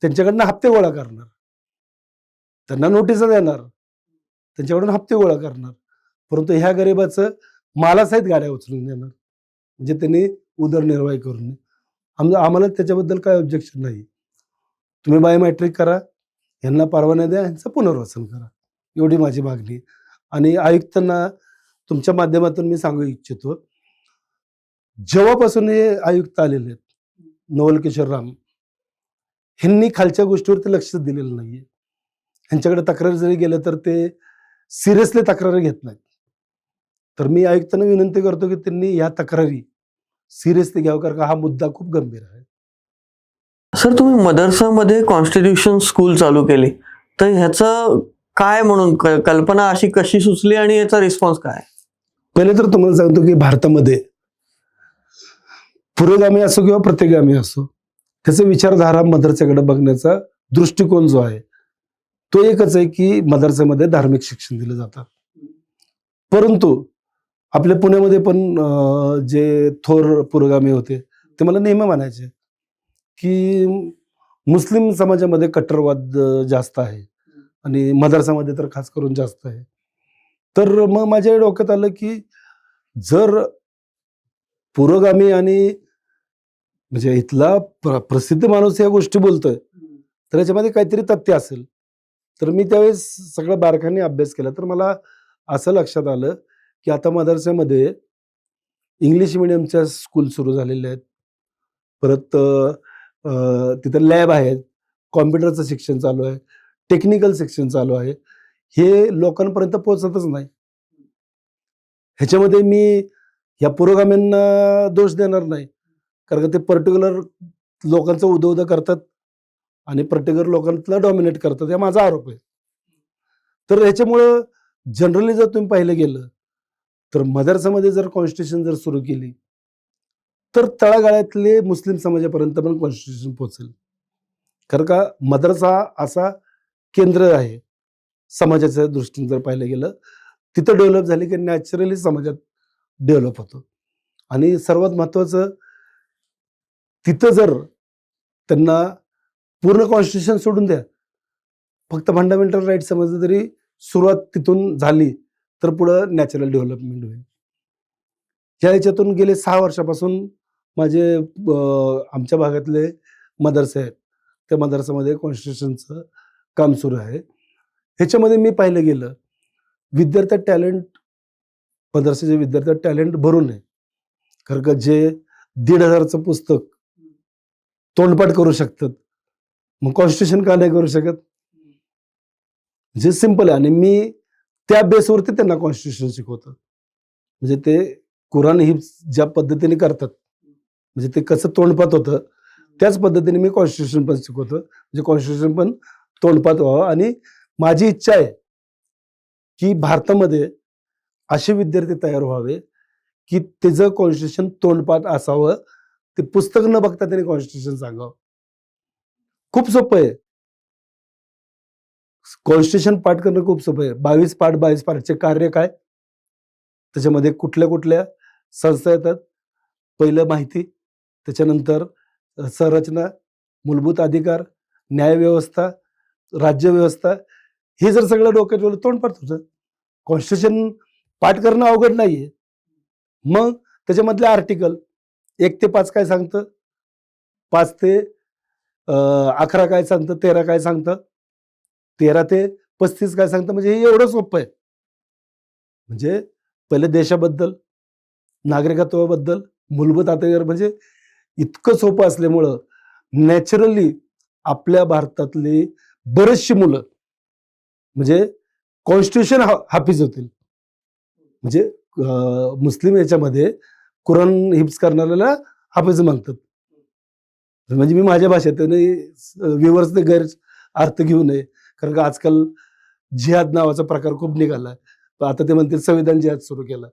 त्यांच्याकडनं हप्ते गोळा करणार, त्यांना नोटीस देणार, त्यांच्याकडून हप्ते गोळा करणार. परंतु ह्या गरिबाचं मालासहित गाड्या उचलून देणार, म्हणजे त्यांनी उदरनिर्वाह करून. आम्हाला त्याच्याबद्दल काय ऑब्जेक्शन नाही. तुम्ही बायोमॅट्रिक करा, यांना परवाना द्या, यांचं पुनर्वसन करा, एवढी माझी मागणी आहे. आणि आयुक्तांना तुमच्या माध्यमातून मी सांगू इच्छितो, जेव्हापासून हे आयुक्त आलेले आहेत, नवल किशोर राम, ह्यांनी खालच्या गोष्टीवरती लक्ष दिलेलं नाहीये. ह्यांच्याकडे तक्रार जरी गेलं तर ते सिरियसली तक्रारी घेत नाहीत. तर मी आयुक्तांना विनंती करतो की त्यांनी या तक्रारी सिरियसली घ्यावं, कारण का हा मुद्दा खूप गंभीर आहे. सर, तुम्ही मदरसामध्ये कॉन्स्टिट्यूशन स्कूल चालू केली, तर ह्याचं काय म्हणून कल्पना अशी कशी सुचली आणि याचा रिस्पॉन्स काय? पहिले तर तुम्हाला सांगतो की भारतामध्ये पुरोगामी असो किंवा प्रतिगामी असो, त्याचा विचारधारा मदरसेकडे बघण्याचा दृष्टिकोन जो आहे तो एकच आहे की मदरसेमध्ये धार्मिक शिक्षण दिलं जातं. परंतु आपल्या पुण्यामध्ये पण जे थोर पुरोगामी होते ते मला नेहमी म्हणायचे की मुस्लिम समाजामध्ये कट्टरवाद जास्त आहे आणि मदरसामध्ये तर खास करून जास्त आहे. तर मग माझ्या डोक्यात आलं की जर पुरोगामी आणि म्हणजे इथला प्रसिद्ध माणूस या गोष्टी बोलतोय, तर याच्यामध्ये काहीतरी तथ्य असेल. तर मी त्यावेळेस सगळं बारकाईने अभ्यास केला, तर मला असं लक्षात आलं की आता मदरसेमध्ये इंग्लिश मिडियमच्या स्कूल सुरू झालेल्या आहेत. परत तिथं लॅब आहेत, कॉम्प्युटरचं शिक्षण चालू आहे, टेक्निकल शिक्षण चालू आहे. हे लोकांपर्यंत पोहोचतच नाही. ह्याच्यामध्ये मी या पुरोगामींना दोष देणार नाही, कारण का ते पर्टिक्युलर लोकांचं उदो करतात आणि पर्टिक्युलर लोकांना डॉमिनेट करतात, हा माझा आरोप आहे. तर ह्याच्यामुळं जनरली जर तुम्ही पाहिलं गेलं तर मदरसामध्ये जर कॉन्स्टिट्यूशन जर सुरू केली तर तळागाळातले मुस्लिम समाजापर्यंत पण कॉन्स्टिट्यूशन पोहोचेल. कारण का मदरसा असा केंद्र आहे समाजाच्या दृष्टीने जर पाहिलं गेलं, तिथं डेव्हलप झाली की नॅचरली समाजात डेव्हलप होतो. आणि सर्वात महत्वाचं, तिथं जर त्यांना पूर्ण कॉन्स्टिट्यूशन सोडून द्या, फक्त फंडामेंटल राईट समजलं तरी सुरुवात तिथून झाली तर पुढं नॅचरल डेव्हलपमेंट होईल. या ह्याच्यातून गेले 6 वर्षापासून माझे आमच्या भागातले मदरसे आहेत, त्या मदरसामध्ये कॉन्स्टिट्यूशनचं काम सुरू आहे. ह्याच्यामध्ये मी पाहिलं गेलं, विद्यार्थ्यात टॅलेंट, मदरसाचे विद्यार्थ्यात टॅलेंट भरून आहे. कारण का जे 1,500चं पुस्तक तोंडपाठ करू शकतात, मग कॉन्स्टिट्यूशन का नाही करू शकत? जे सिंपल आहे. आणि मी त्या बेसवरती त्यांना कॉन्स्टिट्यूशन शिकवतो. म्हणजे ते कुराण ही ज्या पद्धतीने करतात, म्हणजे ते कसं तोंडपाठ होतं, त्याच पद्धतीने मी कॉन्स्टिट्यूशन पण शिकवतो. म्हणजे कॉन्स्टिट्यूशन पण तोंडपाठ व्हावं. आणि माझी इच्छा आहे की भारतामध्ये असे विद्यार्थी तयार व्हावे की त्याचं कॉन्स्टिट्यूशन तोंडपाठ असावं, ते पुस्तक न बघता त्याने कॉन्स्टिट्यूशन सांगावं. खूप सोपं आहे. कॉन्स्टिट्यूशन पाठ करणं खूप सोपं आहे. 22 पाठ, 22 पाठचे कार्य काय? त्याच्यामध्ये कुठल्या कुठल्या संस्था येतात? पहिलं माहिती, त्याच्यानंतर संरचना, मूलभूत अधिकार, न्यायव्यवस्था, राज्यव्यवस्था, हे जर सगळं डोक्यात ठेवलं तोंडपाठ होतं. कॉन्स्टिट्यूशन पाठ करणं अवघड नाहीये. मग त्याच्यामधले आर्टिकल 1 ते 5 काय सांगतं, 5 ते 11 काय सांगतं, 13 काय सांगतं, 13 ते 35 काय सांगतं, म्हणजे हे एवढं सोपं आहे. म्हणजे पहिले देशाबद्दल, नागरिकत्वाबद्दल, मूलभूत अधिकार, म्हणजे इतकं सोपं असल्यामुळं नॅचरली आपल्या भारतातली बरेचशी मुलं म्हणजे कॉन्स्टिट्यूशन हाफिज होतील. म्हणजे मुस्लिम याच्यामध्ये कुराण हिफ्ज करणाऱ्याला हाफिज म्हणतात. म्हणजे मी माझ्या भाषेत व्ह्यूअर्सने गैर अर्थ घेऊ नये, कारण का आजकाल जिहाद नावाचा प्रकार खूप निघाला. आता ते म्हणतील संविधान जिहाद सुरू केला,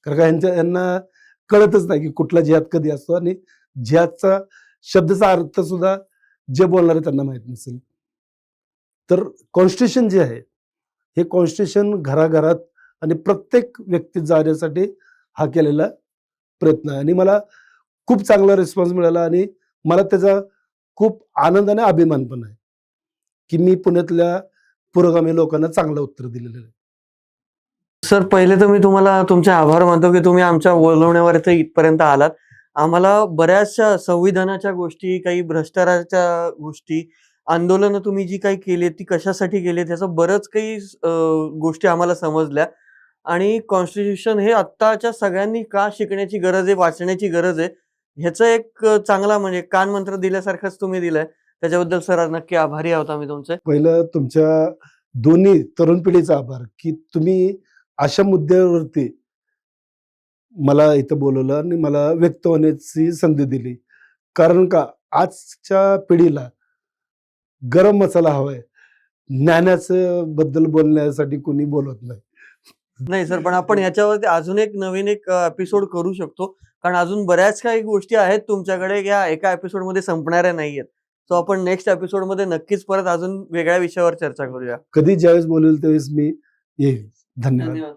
कारण का यांना कळतच नाही की कुठला जिहाद कधी असतो आणि जिहादचा शब्दाचा अर्थ सुद्धा जे बोलणारे त्यांना माहित नसेल. तर कॉन्स्टिट्यूशन जे आहे, हे कॉन्स्टिट्यूशन घराघरात आणि प्रत्येक व्यक्तीत जाण्यासाठी हा केलेला प्रयत्न आहे. आणि मला खूप चांगला रिस्पॉन्स मिळाला आणि मला त्याचा खूप आनंद आणि अभिमान पण आहे की मी पुण्यातल्या पुरोगामी लोकांना चांगलं उत्तर दिलेलं आहे. सर, पहिले तर मी तुम्हाला तुमचे आभार मानतो की तुम्ही आमच्या बोलवण्यावर इथे इथपर्यंत आलात. आम्हाला बऱ्याचशा संविधानाच्या गोष्टी, काही भ्रष्टाचाराच्या गोष्टी, आंदोलनं तुम्ही जी काही केलीत ती कशासाठी केलीत ह्याचं बरंच काही गोष्टी आम्हाला समजल्या. आणि कॉन्स्टिट्यूशन हे आत्ताच्या सगळ्यांनी का शिकण्याची गरज आहे, वाचण्याची गरज आहे, ह्याचं एक चांगला म्हणजे कानमंत्र दिल्यासारखंच तुम्ही दिलंय. त्याच्याबद्दल सर नक्की आभारी आहोत आम्ही तुमचे. पहिलं तुमच्या दोन्ही तरुण पिढीचा आभार की तुम्ही अशा मुद्द्यावरती मला इथं बोलवलं आणि मला व्यक्त होण्याची संधी दिली. कारण का आजच्या पिढीला गरम मसाला हवाय. ज्ञानाचं बद्दल बोलण्यासाठी कोणी बोलत नाही. नाही सर, पण आपण ह्याच्यावरती अजून एक नवीन एपिसोड करू शकतो. कारण अजून बऱ्याच काही गोष्टी आहेत तुमच्याकडे या एका एपिसोडमध्ये संपणाऱ्या नाहीयेत. सो आपण नेक्स्ट एपिसोडमध्ये नक्कीच परत अजून वेगळ्या विषयावर चर्चा करूया. कधी ज्यावेळेस बोलेल त्यावेळेस मी येईल. धन्यवाद. धन्यवाद.